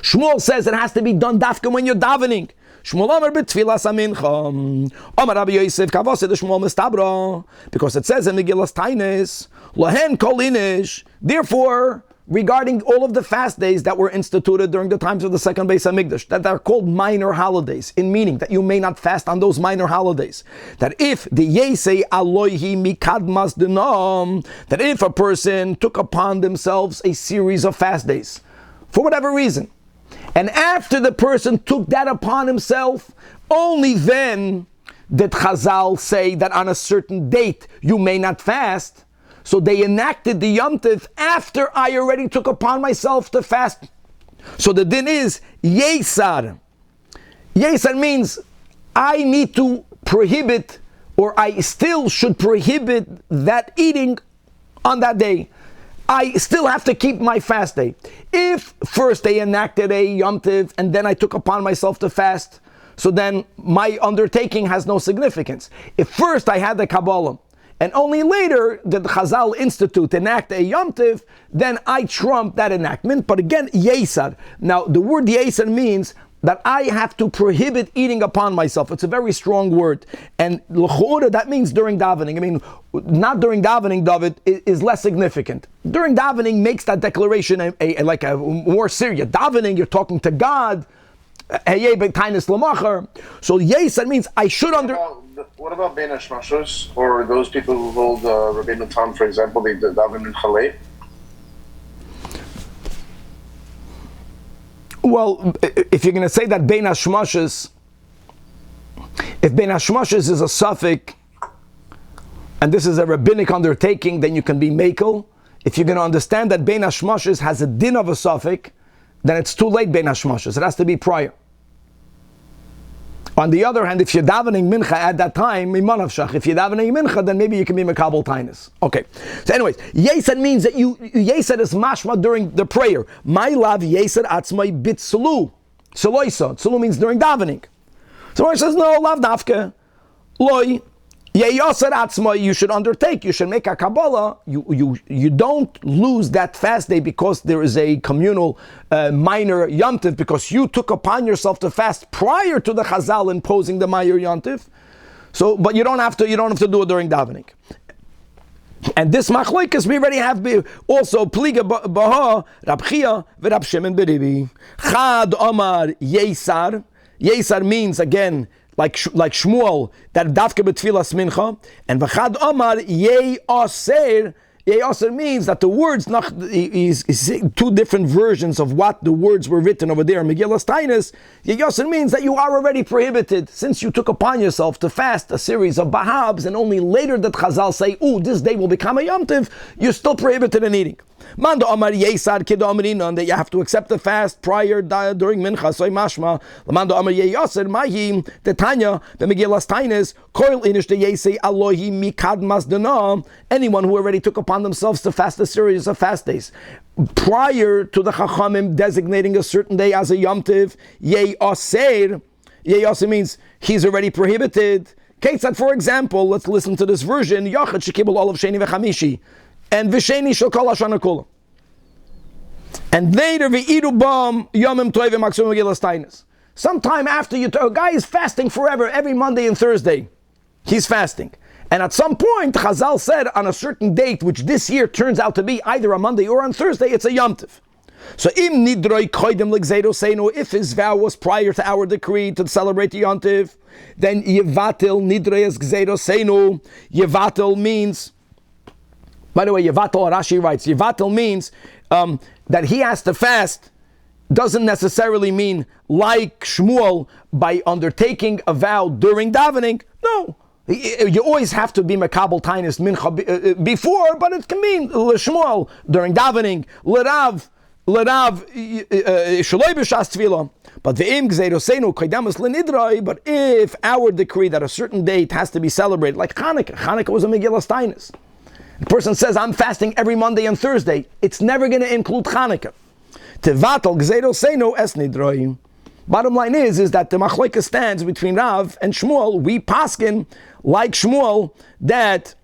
Shmuel says it has to be done dafka when you're davening. Shmuel Amar b'tfilas amincha. Amar Rabbi Yosef kavosed Shmuel mistabra, because it says in Megillas Taanis, lahen kol inish. Therefore, regarding all of the fast days that were instituted during the times of the second Beis Hamikdash, that are called minor holidays, in meaning that you may not fast on those minor holidays. That if the yesei aloihi mikadmas denam, that if a person took upon themselves a series of fast days, for whatever reason. And after the person took that upon himself, only then did Chazal say that on a certain date you may not fast. So they enacted the Yom Tov after I already took upon myself to fast. So the din is Yesar. Yesar means I need to prohibit, or I still should prohibit that eating on that day. I still have to keep my fast day. If first they enacted a Yom Tov and then I took upon myself to fast, so then my undertaking has no significance. If first I had the Kabbalah and only later did the Chazal Institute enact a Yom Tov, then I trump that enactment. But again, Yesar. Now the word Yesar means that I have to prohibit eating upon myself. It's a very strong word. And l'chora, that means during davening. I mean, not during davening, David, is less significant. During davening makes that declaration like a more serious. Davening, you're talking to God. So Yesar means I should What about Ben Hashmashos, or those people who hold Rabbeinu Tam, for example, they daven in Chalei? Well, if you're going to say that Bein Hashmashos, if Bein Hashmashos is a suffix, and this is a rabbinic undertaking, then you can be mekel. If you're going to understand that Bein Hashmashos has a din of a suffix, then it's too late Bein Hashmashos. It has to be prior. On the other hand, if you're davening mincha at that time, if you're davening mincha, then maybe you can be mekabel taanis. Okay. So anyways, yesed means that yesed is mashma during the prayer. My love yesed atzmai bit sulu. Saloisa. Sulu means during davening. So he says, no, lav dafke. Loi. Yeyosed atzmai, you should undertake, you should make a Kabbalah. You don't lose that fast day because there is a communal minor Yom Tov, because you took upon yourself to fast prior to the Chazal imposing the minor Yom Tov. So, but you don't have to do it during davening. And this machlokes we already have also pliga baha Rab Chia v'Rab Shimon b'Ribi. Chad Omar Yesar. Yesar means again, like Shmuel, that dafke b'tfilas mincha, and v'chad Omar yei aser. Yei aser means that the words is two different versions of what the words were written over there in Megillas Taanis. Yei aser means that you are already prohibited, since you took upon yourself to fast a series of bahabs, and only later that Chazal say, this day will become a Yom Tov, you're still prohibited in eating. Manda Omar Yesar Kidamrinon, that you have to accept the fast prior during Mincha, so mashma. Manda Omar Yeyaser Mahim, the Tanya, the Megillas Taanis, Koil Inish the Yesei Alohi Mikadmas Dana, anyone who already took upon themselves to fast a series of fast days prior to the Chachamim designating a certain day as a Yom Tov, Yeyaser. Yeyaser means he's already prohibited. Ketzad, for example, let's listen to this version. Yachad Shekibul Olav Sheni V'Chamishi. And Visheni Shokal Hashana Kula. And later V'idu Bam Yomim Toivim Maksum Megillas Taanis. Sometime after a guy is fasting forever, every Monday and Thursday. He's fasting. And at some point, Chazal said on a certain date, which this year turns out to be either a Monday or on Thursday, it's a Yom Tov. So im nidroi koidem l'gzeiro seinu, if his vow was prior to our decree to celebrate the Yom Tov, then yevatel nidroi es gzeiro seinu. Yevatel means, by the way, Yevatel, Rashi writes, Yevatel means that he has to fast, doesn't necessarily mean like Shmuel by undertaking a vow during davening. No. You always have to be Mekabel Taanis Mincha before, but it can mean Shmuel during davening, L'Rav Shaloi B'Shas Tefilla. But ve'im gzeirosenu koidamus l'nidroi. But if our decree that a certain date has to be celebrated, like Hanukkah was a Megillas Taanis. The person says, I'm fasting every Monday and Thursday. It's never going to include Hanukkah. Tevatal gzeirosenu es nidroi. Bottom line is that the machlokes stands between Rav and Shmuel. We paskin like Shmuel that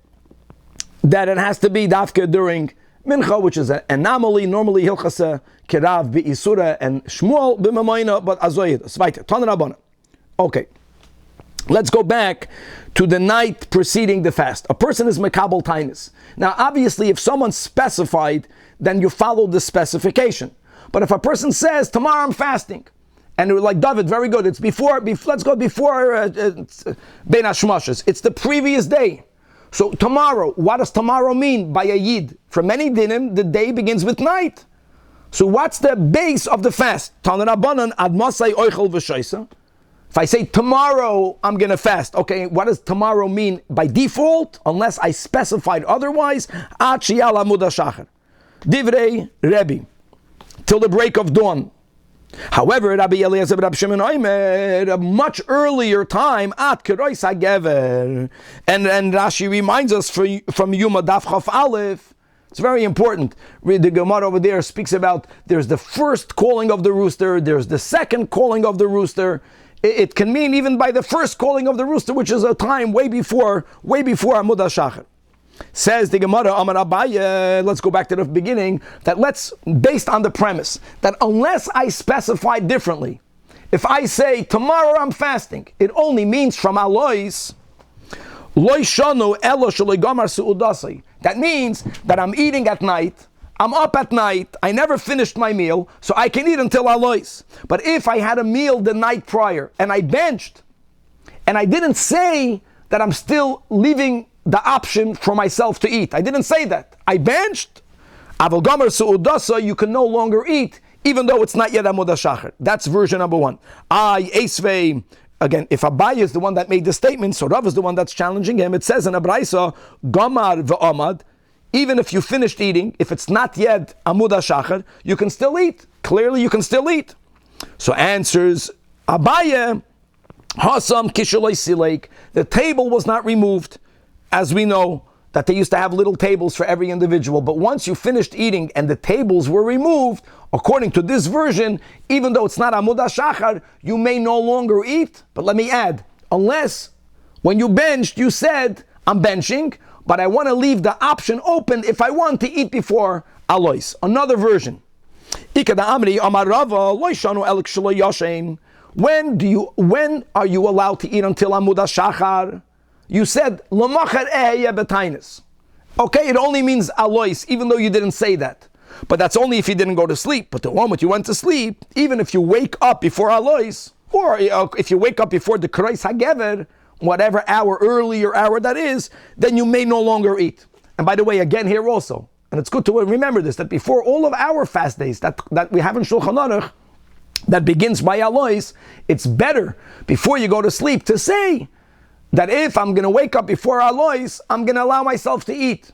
it has to be dafka during Mincha, which is an anomaly. Normally hilchasa kerav be'isura and Shmuel b'mamayna, but azoyed. Sveite. Ton Rabbana. Okay. Let's go back to the night preceding the fast. A person is mekabel taanis. Now, obviously, if someone specified, then you follow the specification. But if a person says, tomorrow I'm fasting, and we're like, David, very good, it's before let's go before Ben Hashmashos. It's the previous day. So tomorrow, what does tomorrow mean by a yid? For many dinim, the day begins with night. So what's the base of the fast? If I say tomorrow I'm going to fast, okay, what does tomorrow mean by default? Unless I specified otherwise, Divrei Rebbe, till the break of dawn. However, Rabbi Eliezer Rabbi Shimon Omer, a much earlier time, at Kerois HaGever, and Rashi reminds us from Yuma Daf Chaf Aleph. It's very important. The Gemara over there speaks about there's the first calling of the rooster, there's the second calling of the rooster. It can mean even by the first calling of the rooster, which is a time way before Amud HaShachar. Says the Gemara, Amar Abaye, let's go back to the beginning, based on the premise, that unless I specify differently, if I say, tomorrow I'm fasting, it only means from Alois, that means that I'm eating at night, I'm up at night, I never finished my meal, so I can eat until Alois. But if I had a meal the night prior, and I benched, and I didn't say that I'm still leaving the option for myself to eat. I didn't say that. I benched. Aval Gomer Su'udasa, you can no longer eat, even though it's not yet Amud HaShachar. That's version number one. Esvei, again, if Abaye is the one that made the statement, so Rav is the one that's challenging him. It says in Abraisa, Gomar ve'amad, even if you finished eating, if it's not yet Amud HaShachar, you can still eat. Clearly you can still eat. So answers Abaye, Hassan Kishaloi Silek, the table was not removed. As we know, that they used to have little tables for every individual, but once you finished eating and the tables were removed, according to this version, even though it's not Amud HaShachar, you may no longer eat. But let me add, unless when you benched, you said, I'm benching, but I want to leave the option open if I want to eat before Alois. Another version. When are you allowed to eat until Amud HaShachar? You said, Taanis. Okay, it only means Alois, even though you didn't say that. But that's only if you didn't go to sleep. But the moment you went to sleep, even if you wake up before Alois, or if you wake up before the Kreis HaGever, whatever earlier hour that is, then you may no longer eat. And by the way, again here also, and it's good to remember this, that before all of our fast days that we have in Shulchan Aruch, that begins by Alois, it's better before you go to sleep to say that if I'm going to wake up before Alois, I'm going to allow myself to eat.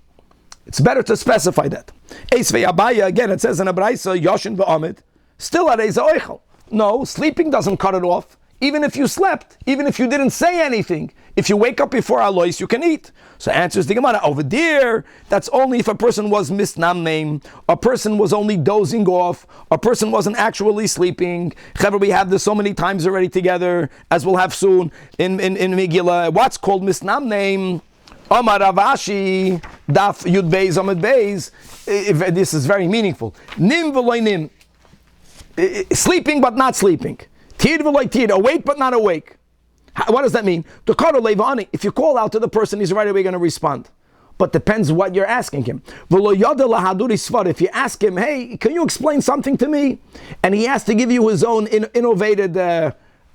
It's better to specify that. Esvei Abaya, again, it says in Abraisa, Yoshin v'Amid, still at Eza Oichel. No, sleeping doesn't cut it off. Even if you slept, even if you didn't say anything, if you wake up before Alois, you can eat. So answers the Gemara, over there, that's only if a person was misnamneim, a person was only dozing off, a person wasn't actually sleeping. However, we have this so many times already together, as we'll have soon in Megillah. What's called misnamneim? Omar Ravashi, Daf Yud Beis Amud Beis. This is very meaningful. Nim v'loy nim. Sleeping but not sleeping. Tir v'loy tir. Awake but not awake. What does that mean? If you call out to the person, he's right away going to respond. But depends what you're asking him. If you ask him, hey, can you explain something to me? And he has to give you his own innovated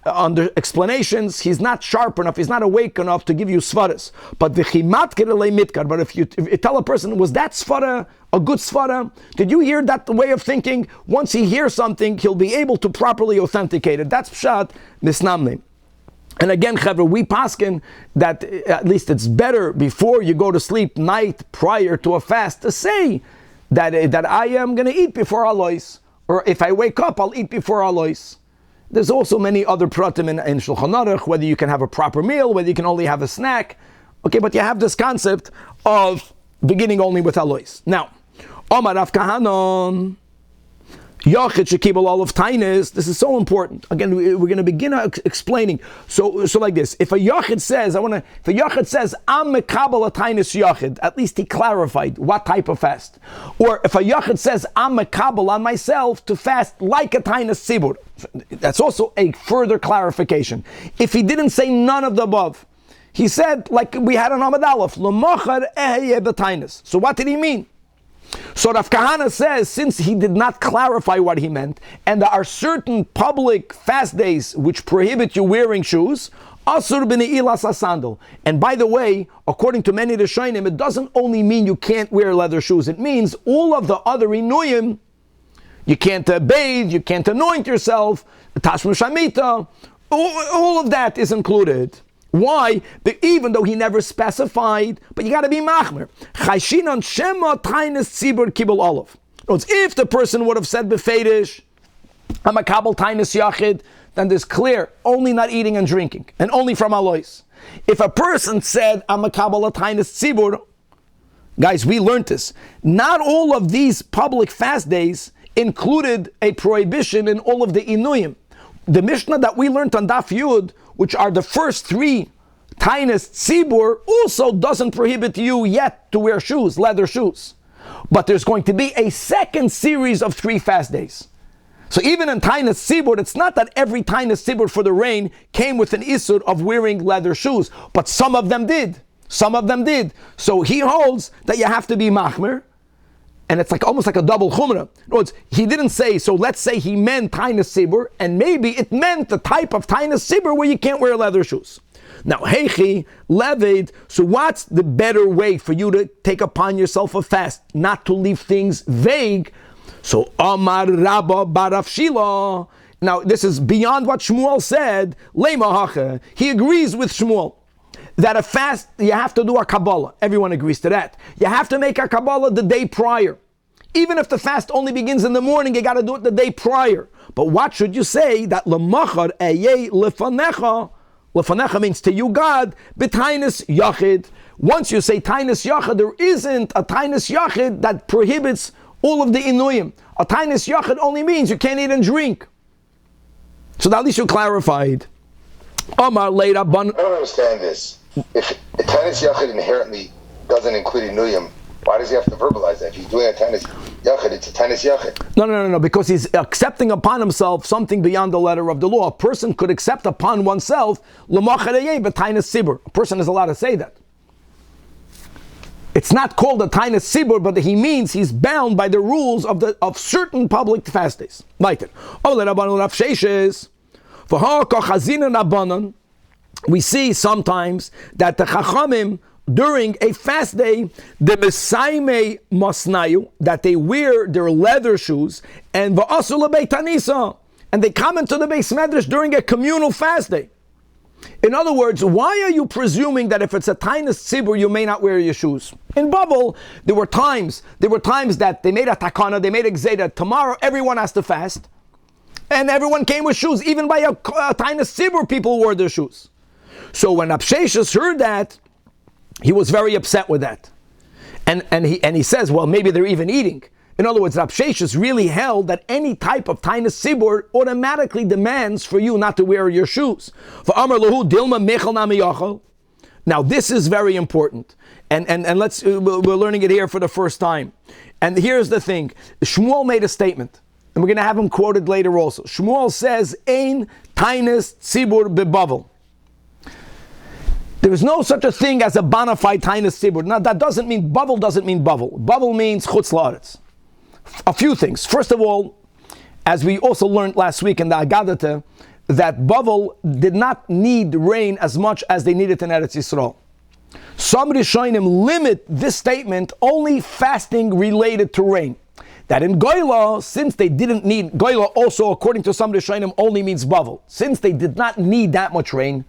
explanations, he's not sharp enough, he's not awake enough to give you svaras. But if you tell a person, was that svara a good svara? Did you hear that way of thinking? Once he hears something, he'll be able to properly authenticate it. That's pshat misnamnim. And again, Chevra, we paskin that at least it's better before you go to sleep, night prior to a fast, to say that I am going to eat before Alois, or if I wake up, I'll eat before Alois. There's also many other pratim in Shulchan Aruch, whether you can have a proper meal, whether you can only have a snack. Okay, but you have this concept of beginning only with Alois. Now, Omar Rav Kahanon, Yachid shekibel all of Taanis. This is so important. Again, we're going to begin explaining. So like this: if a Yachid says, I'm MERCAVA a Taanis Yachid, at least he clarified what type of fast. Or if a Yachid says, I'm MERCAVA on myself to fast like a Taanis Tzibur, that's also a further clarification. If he didn't say none of the above, he said, like we had on Amud Aleph, L'mochar ehye b'Taanis. So what did he mean? So Rav Kahana says, since he did not clarify what he meant, and there are certain public fast days which prohibit you wearing shoes, asur b'ne'ilas sandal. And by the way, according to many Rishonim, it doesn't only mean you can't wear leather shoes. It means all of the other inuyim You can't bathe, you can't anoint yourself, tashma shamita, all of that is included. Why? Even though he never specified, but you got to be machmer. Chayshinan shema tainis tzibur kibul olav. If the person would have said befedish, I'm a kabel tainis yachid, then there's clear, only not eating and drinking, and only from alois. If a person said, I'm a kabel tainis tzibur, guys, we learned this. Not all of these public fast days included a prohibition in all of the inuyim. The Mishnah that we learned on Daf Yud, which are the first three, Taanis Tzibur, also doesn't prohibit you yet to wear shoes, leather shoes. But there's going to be a second series of 3 fast days. So even in Taanis Tzibur, it's not that every Taanis Tzibur for the rain came with an isur of wearing leather shoes, but some of them did. Some of them did. So he holds that you have to be machmer, and it's like almost like a double chumrah. In other words, he didn't say, so let's say he meant Taanis Tzibur, and maybe it meant the type of Taanis Tzibur where you can't wear leather shoes. Now, heichi, levid, so what's the better way for you to take upon yourself a fast, not to leave things vague? So, Amar Rabba Barav Shila. Now, this is beyond what Shmuel said. Lema hacha. He agrees with Shmuel that a fast, you have to do a Kabbalah. Everyone agrees to that. You have to make a Kabbalah the day prior. Even if the fast only begins in the morning, you got to do it the day prior. But what should you say? That lemachar eye lefanecha. Lefanecha means to you, God, b'tainis yachid. Once you say tainis yachid, there isn't a tainis yachid that prohibits all of the inuyim. A tainis yachid only means you can't eat and drink. So now at least you clarified. Omar later. I don't understand this. If a Taanis Yachid inherently doesn't include Inuyim, why does he have to verbalize that? If he's doing a Taanis Yachid, it's a Taanis Yachid. No, because he's accepting upon himself something beyond the letter of the law. A person could accept upon oneself, a person is allowed to say that. It's not called a Taanis Tzibur, but he means he's bound by the rules of certain public fast days. Like it. We see sometimes that the Chachamim, during a fast day, the Mesaime Masnayu, that they wear their leather shoes, and Va'asul Tanisa, and they come into the Beis Medrash during a communal fast day. In other words, why are you presuming that if it's a Taanis Tzibur, you may not wear your shoes? In Babel, there were times that they made a takana, they made a gzeda, tomorrow everyone has to fast, and everyone came with shoes. Even by a Taanis Tzibur, people wore their shoes. So when Absheshus heard that, he was very upset with that. And he says, well, maybe they're even eating. In other words, Absheshus really held that any type of Taanis Tzibur automatically demands for you not to wear your shoes. For Amar Lahu Dilma Mechel Namiyachal. Now this is very important. And we're learning it here for the first time. And here's the thing. Shmuel made a statement. And we're going to have him quoted later also. Shmuel says, Ein Taanis Tzibur bebavel. There is no such a thing as a bona fide Taanis Tzibur. Now that doesn't mean Bavel. Bavel means Chutz La'aretz. A few things. First of all, as we also learned last week in the Agadata, that Bavel did not need rain as much as they needed in Eretz Yisrael. Some Rishonim limit this statement only fasting related to rain. That in Goyla, since they didn't need, Goyla also according to some Rishonim only means Bavel. Since they did not need that much rain,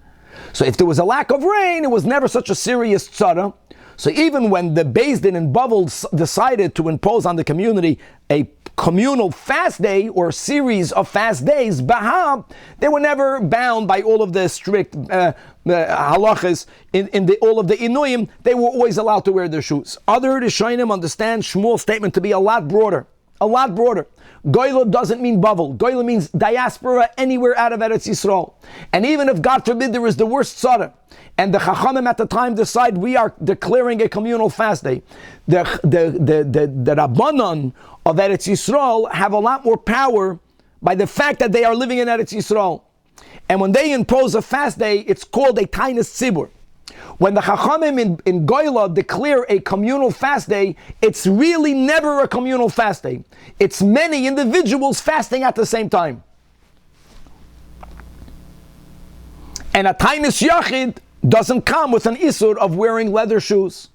so if there was a lack of rain, it was never such a serious tzara. So even when the Beis Din in Bavel decided to impose on the community a communal fast day or series of fast days, they were never bound by all of the strict halachas in all of the inuyim. They were always allowed to wear their shoes. Other Rishonim understand Shmuel's statement to be a lot broader. Goyla doesn't mean Bavel. Goyla means diaspora anywhere out of Eretz Yisrael. And even if, God forbid, there is the worst tzara, and the Chachamim at the time decide we are declaring a communal fast day, the Rabbanon of Eretz Yisrael have a lot more power by the fact that they are living in Eretz Yisrael. And when they impose a fast day, it's called a Taanis Tzibur. When the Chachamim in Goyla declare a communal fast day, it's really never a communal fast day. It's many individuals fasting at the same time. And a Taanis Yachid doesn't come with an isur of wearing leather shoes.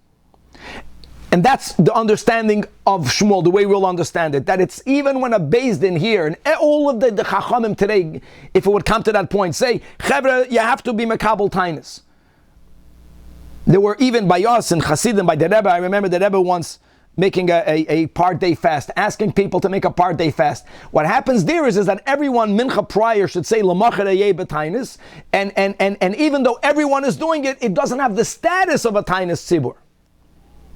And that's the understanding of Shmuel, the way we'll understand it. That it's even when a Beis Din here, and all of the Chachamim today, if it would come to that point, say, Chevra, you have to be Mekabel Taanis. There were even by us and Hasidim, by the Rebbe, I remember the Rebbe once making a part day fast, asking people to make a part day fast. What happens there is that everyone mincha prior should say L'machar Ayeh B'Taanis, and even though everyone is doing it, it doesn't have the status of a Taanis Tzibur.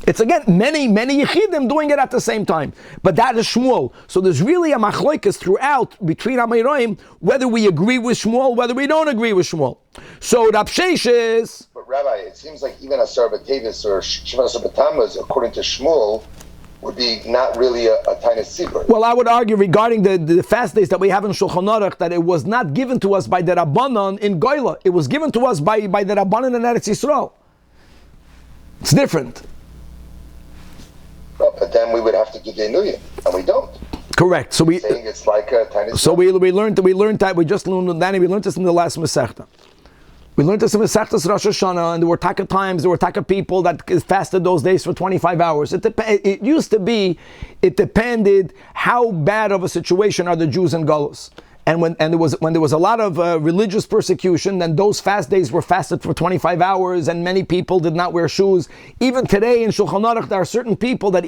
It's again many Yechidim doing it at the same time, but that is Shmuel. So there's really a machloikas throughout between Amayroim whether we agree with Shmuel, whether we don't agree with Shmuel. So Rab Sheshes. But Rabbi, it seems like even Asar B'Tevis or Shema Asar B'Tammuz, according to Shmuel, would be not really a Taanis Tzibur. Well, I would argue regarding the fast days that we have in Shulchan Aruch that it was not given to us by the Rabbanon in Goyla. It was given to us by the Rabbanon in Eretz Yisrael. It's different. Well, but then we would have to do the Nuyim, and we don't. Correct. So saying it's like a Taanis. So we learned that we just learned Danny. We learned this in the last Masechta. We learned this in Masechtas Rosh Hashanah, and there were taka times, there were taka people that fasted those days for 25 hours. It used to be, it depended how bad of a situation are the Jews in Galus. And when there was a lot of religious persecution, then those fast days were fasted for 25 hours, and many people did not wear shoes. Even today in Shulchan Aruch, there are certain people that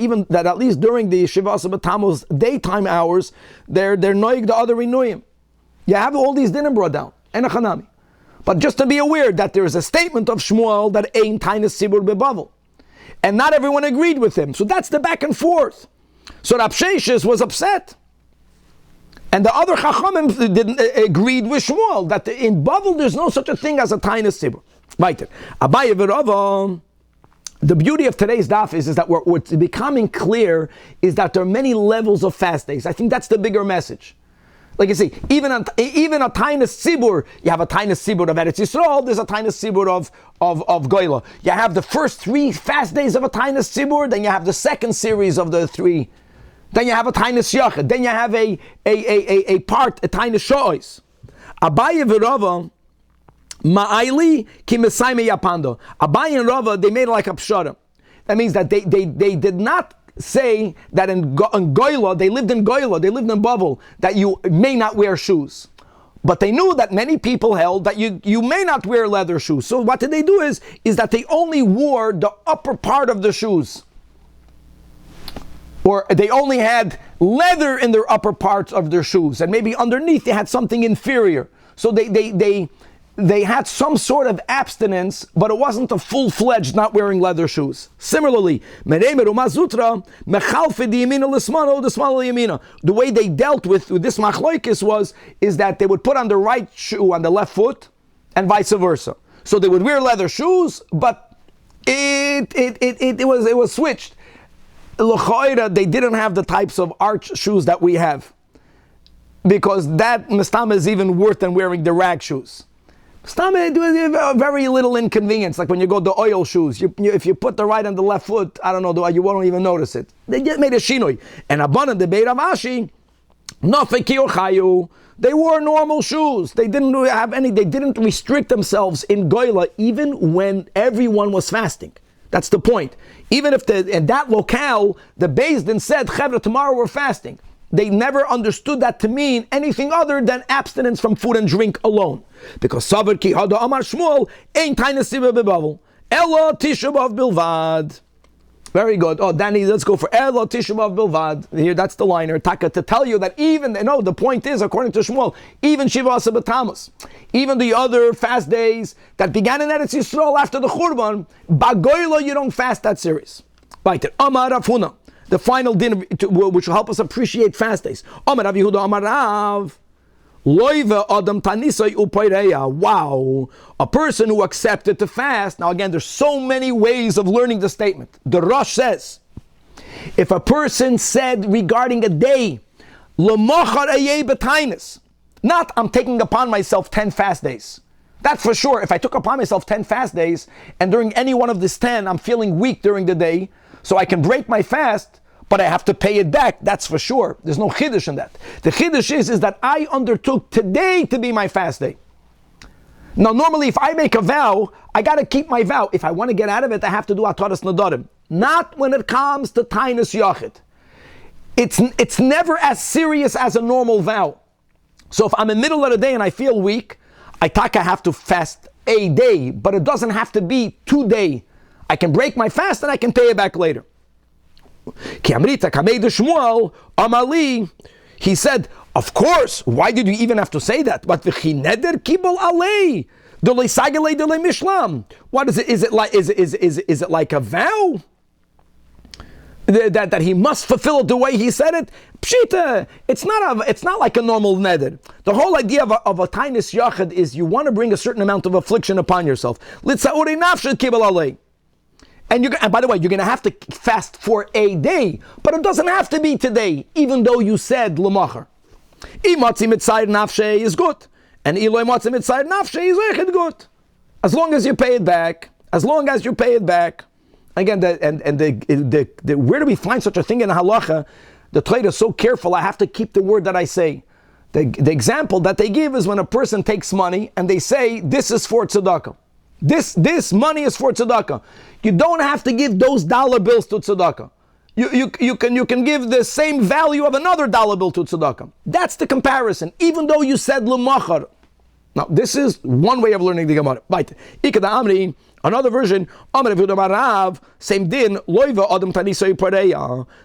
at least during the Shiva Asar B'Tammuz daytime hours, they're noig the other renuyim. You have all these dinim brought down, and a chanami. But just to be aware that there is a statement of Shmuel that ein Taanis Tzibur bebavel, and not everyone agreed with him. So that's the back and forth. So Rab Sheshes was upset. And the other Chachamim didn't agreed with Shmuel that in Bavel there's no such a thing as a Taanis Tzibur. Weiter. Abaye v'Rava. The beauty of today's daf is that what's becoming clear is that there are many levels of fast days. I think that's the bigger message. Like you see, even a Taanis Tzibur, you have a Taanis Tzibur of Eretz Yisrael, there's a Taanis Tzibur of Goyla. You have the first 3 fast days of a Taanis Tzibur, then you have the second series of the 3. Then you have a Taanis Yachid. Then you have a Taanis Sho'os. Abaye v'Rava ma'ayli ki mesayme yapando. Abaye and Rava, they made it like a pshara. That means that they did not say that in Goyla, they lived in Bavel, that you may not wear shoes. But they knew that many people held that you may not wear leather shoes. So what did they do is that they only wore the upper part of the shoes. Or they only had leather in their upper parts of their shoes, and maybe underneath they had something inferior. So they had some sort of abstinence, but it wasn't a full-fledged not wearing leather shoes. Similarly, the way they dealt with this machloikis is that they would put on the right shoe on the left foot, and vice versa. So they would wear leather shoes, but it was switched. They didn't have the types of arch shoes that we have, because that mistama is even worse than wearing the rag shoes. Mistama, very little inconvenience, like when you go to oil shoes. If you put the right and the left foot, I don't know, you won't even notice it. They just made a shinoi. And Abban the Beit Ravashi, nafeki chayu. They wore normal shoes. They didn't have any. They didn't restrict themselves in Goyla, even when everyone was fasting. That's the point. Even if in that locale, the Beis Din said, Chevra, tomorrow we're fasting. They never understood that to mean anything other than abstinence from food and drink alone. Because Savar ki hada amar Shmuel, ein Taanis Tzibur bebavel, ela Tisha B'Av bilvad. Very good. Oh, Danny, let's go for ela Tisha B'Av bilvad. Here, that's the liner. Taka, to tell you that even, the point is, according to Shmuel, even Shiva Asar B'Tammuz, even the other fast days that began in Eretz Yisrael after the Churban, Bagoyla, you don't fast that series. Right, Amar Rav Huna, the final dinner, which will help us appreciate fast days. Amar Rav Yehuda Amar Rav, Loiva Adam Tanisai Upaireya. Wow, a person who accepted to fast. Now again, there's so many ways of learning the statement. The Rosh says, if a person said regarding a day, L'machar Ayeh B'Taanis, not I'm taking upon myself 10 fast days. That's for sure. If I took upon myself 10 fast days, and during any one of these 10, I'm feeling weak during the day, so I can break my fast, but I have to pay it back. That's for sure. There's no chiddush in that. The chiddush is that I undertook today to be my fast day. Now, normally, if I make a vow, I got to keep my vow. If I want to get out of it, I have to do ataras nadarim. not when it comes to Taanis Yachid. It's never as serious as a normal vow. So if I'm in the middle of the day and I feel weak, I have to fast a day, but it doesn't have to be 2 days. I can break my fast and I can pay it back later. He said, of course, why did you even have to say that? But what is it? Is it like a vow? That he must fulfill it the way he said it? Pshita, it's not like a normal neder. The whole idea of a Taanis Yachid is you want to bring a certain amount of affliction upon yourself. And by the way, you're going to have to fast for a day, but it doesn't have to be today, even though you said l'machar. Imatzi mitzayir nafshe is good, and iloi matzi mitzayir nafshe is good. As long as you pay it back. Again, where do we find such a thing in halacha? The Torah is so careful. I have to keep the word that I say. The example that they give is when a person takes money and they say, this is for tzedakah. This money is for tzedakah. You don't have to give those dollar bills to tzedakah. You can give the same value of another dollar bill to tzedakah. That's the comparison. Even though you said l'machar. Now, this is one way of learning the Gemara. Right. Another version, same din, the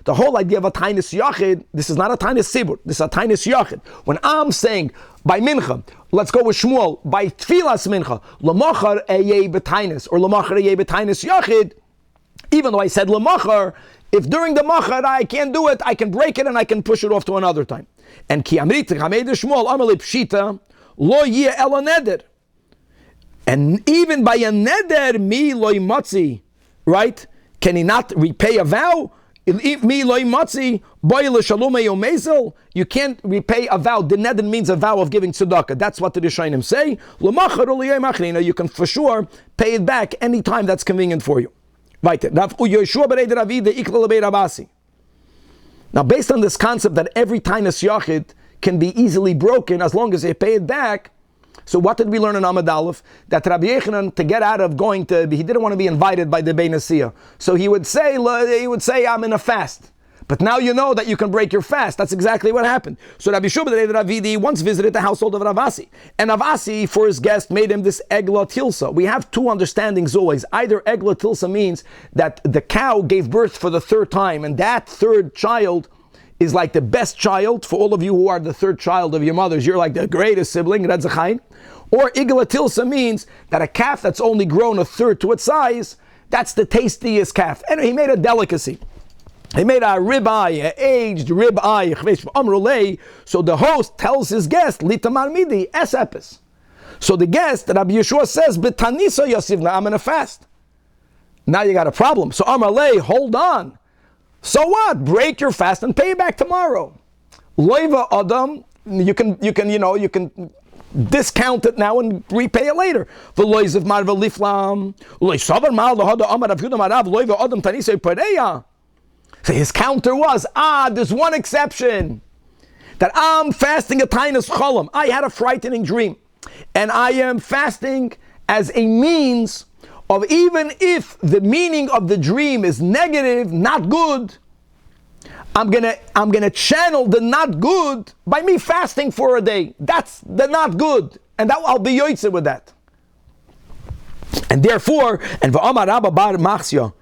whole idea of a Taanis Yachid, this is not a Taanis Sibur, this is a Taanis Yachid. When I'm saying, by Mincha, let's go with Shmuel, by Tfilas Mincha, L'machar eyeh b'Taanis, or L'machar eyeh b'Taanis Yachid, even though I said L'machar, if during the Machar I can't do it, I can break it and I can push it off to another time. And Ki Amrit, Chameid Shmuel, Amalei Pshita, Lo yeh ela neder. And even by a neder, mi loy matzi, right? Can he not repay a vow? Mi loy matzi, boy l'shalom yomezel. You can't repay a vow. The neder means a vow of giving tzedakah. That's what the Rishonim say. L'machar uliyay machrina. You can for sure pay it back anytime that's convenient for you. Right. Now, based on this concept that every Taanis Yachid can be easily broken as long as they pay it back. So what did we learn in Amud Aleph? That Rabbi Yechanan, to get out of he didn't want to be invited by the Beit Nasiya. So he would say, I'm in a fast. But now you know that you can break your fast. That's exactly what happened. So Rabbi Shua ben Ravidi once visited the household of Ravasi. And Ravasi, for his guest, made him this Egla Tilsa. We have two understandings always. Either Egla Tilsa means that the cow gave birth for the third time, and that third child is like the best child. For all of you who are the third child of your mothers, you're like the greatest sibling, Redzachain. Or Igla Tilsa means that a calf that's only grown a third to its size, that's the tastiest calf. And he made a delicacy. He made a ribeye, an aged ribeye. So the host tells his guest, Litamar Midi, es epis. So the guest, Rabbi Yeshua says, B'tanisa Yosivna, I'm in a fast. Now you got a problem. So Amar Lei, hold on. So what? Break your fast and pay it back tomorrow. Loiva Adam, you can discount it now and repay it later. So his counter was, there's one exception. That I'm fasting a Taanis Cholam. I had a frightening dream. And I am fasting as a means of, even if the meaning of the dream is negative, not good, I'm gonna channel the not good by me fasting for a day. That's the not good, and that I'll be yoitze with that. And therefore, and v'amar Rabba bar Machsya,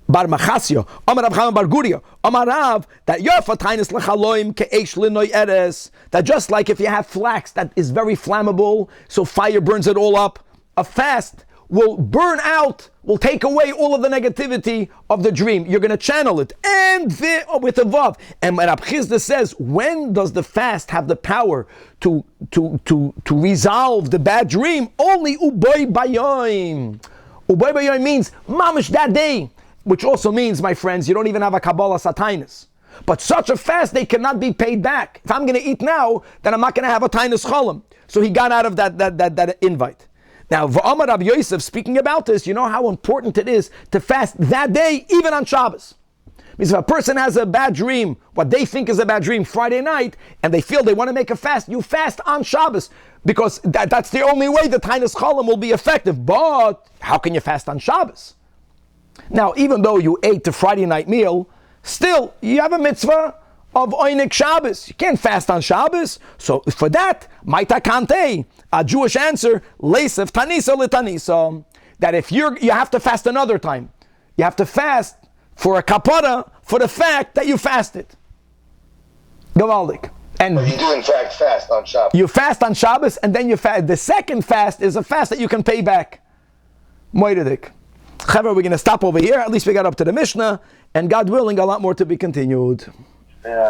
bar Machasya, amar Rav Chama bar Guria, amar Rav, that yofa Taanis lechaloim ke'esh linoi eres, that just like if you have flax that is very flammable, so fire burns it all up, a fast will burn out, will take away all of the negativity of the dream. You're going to channel it. And with a vav. And Rab Chizda says, when does the fast have the power to resolve the bad dream? Only uboy bayoim. Uboy bayoim means mamish that day. Which also means, my friends, you don't even have a Kabbalah Satainis. But such a fast, they cannot be paid back. If I'm going to eat now, then I'm not going to have a Taanis Cholam. So he got out of that invite. Now, V'amar Rabbi Yosef, speaking about this, you know how important it is to fast that day, even on Shabbos. Means if a person has a bad dream, what they think is a bad dream Friday night, and they feel they want to make a fast, you fast on Shabbos, because that's the only way the Taanis Cholam will be effective. But how can you fast on Shabbos? Now, even though you ate the Friday night meal, still, you have a mitzvah of Oinik Shabbos. You can't fast on Shabbos. So for that, Maita Kante, a Jewish answer, Leisef Tanisa Litanisa, that if you have to fast another time. You have to fast for a kapara for the fact that you fasted. Gavaldik. And But you do in fact fast on Shabbos. you fast on Shabbos, and then you fast. The second fast is a fast that you can pay back. Moededik. Chaver, we're going to stop over here. At least we got up to the Mishnah, and God willing, a lot more to be continued.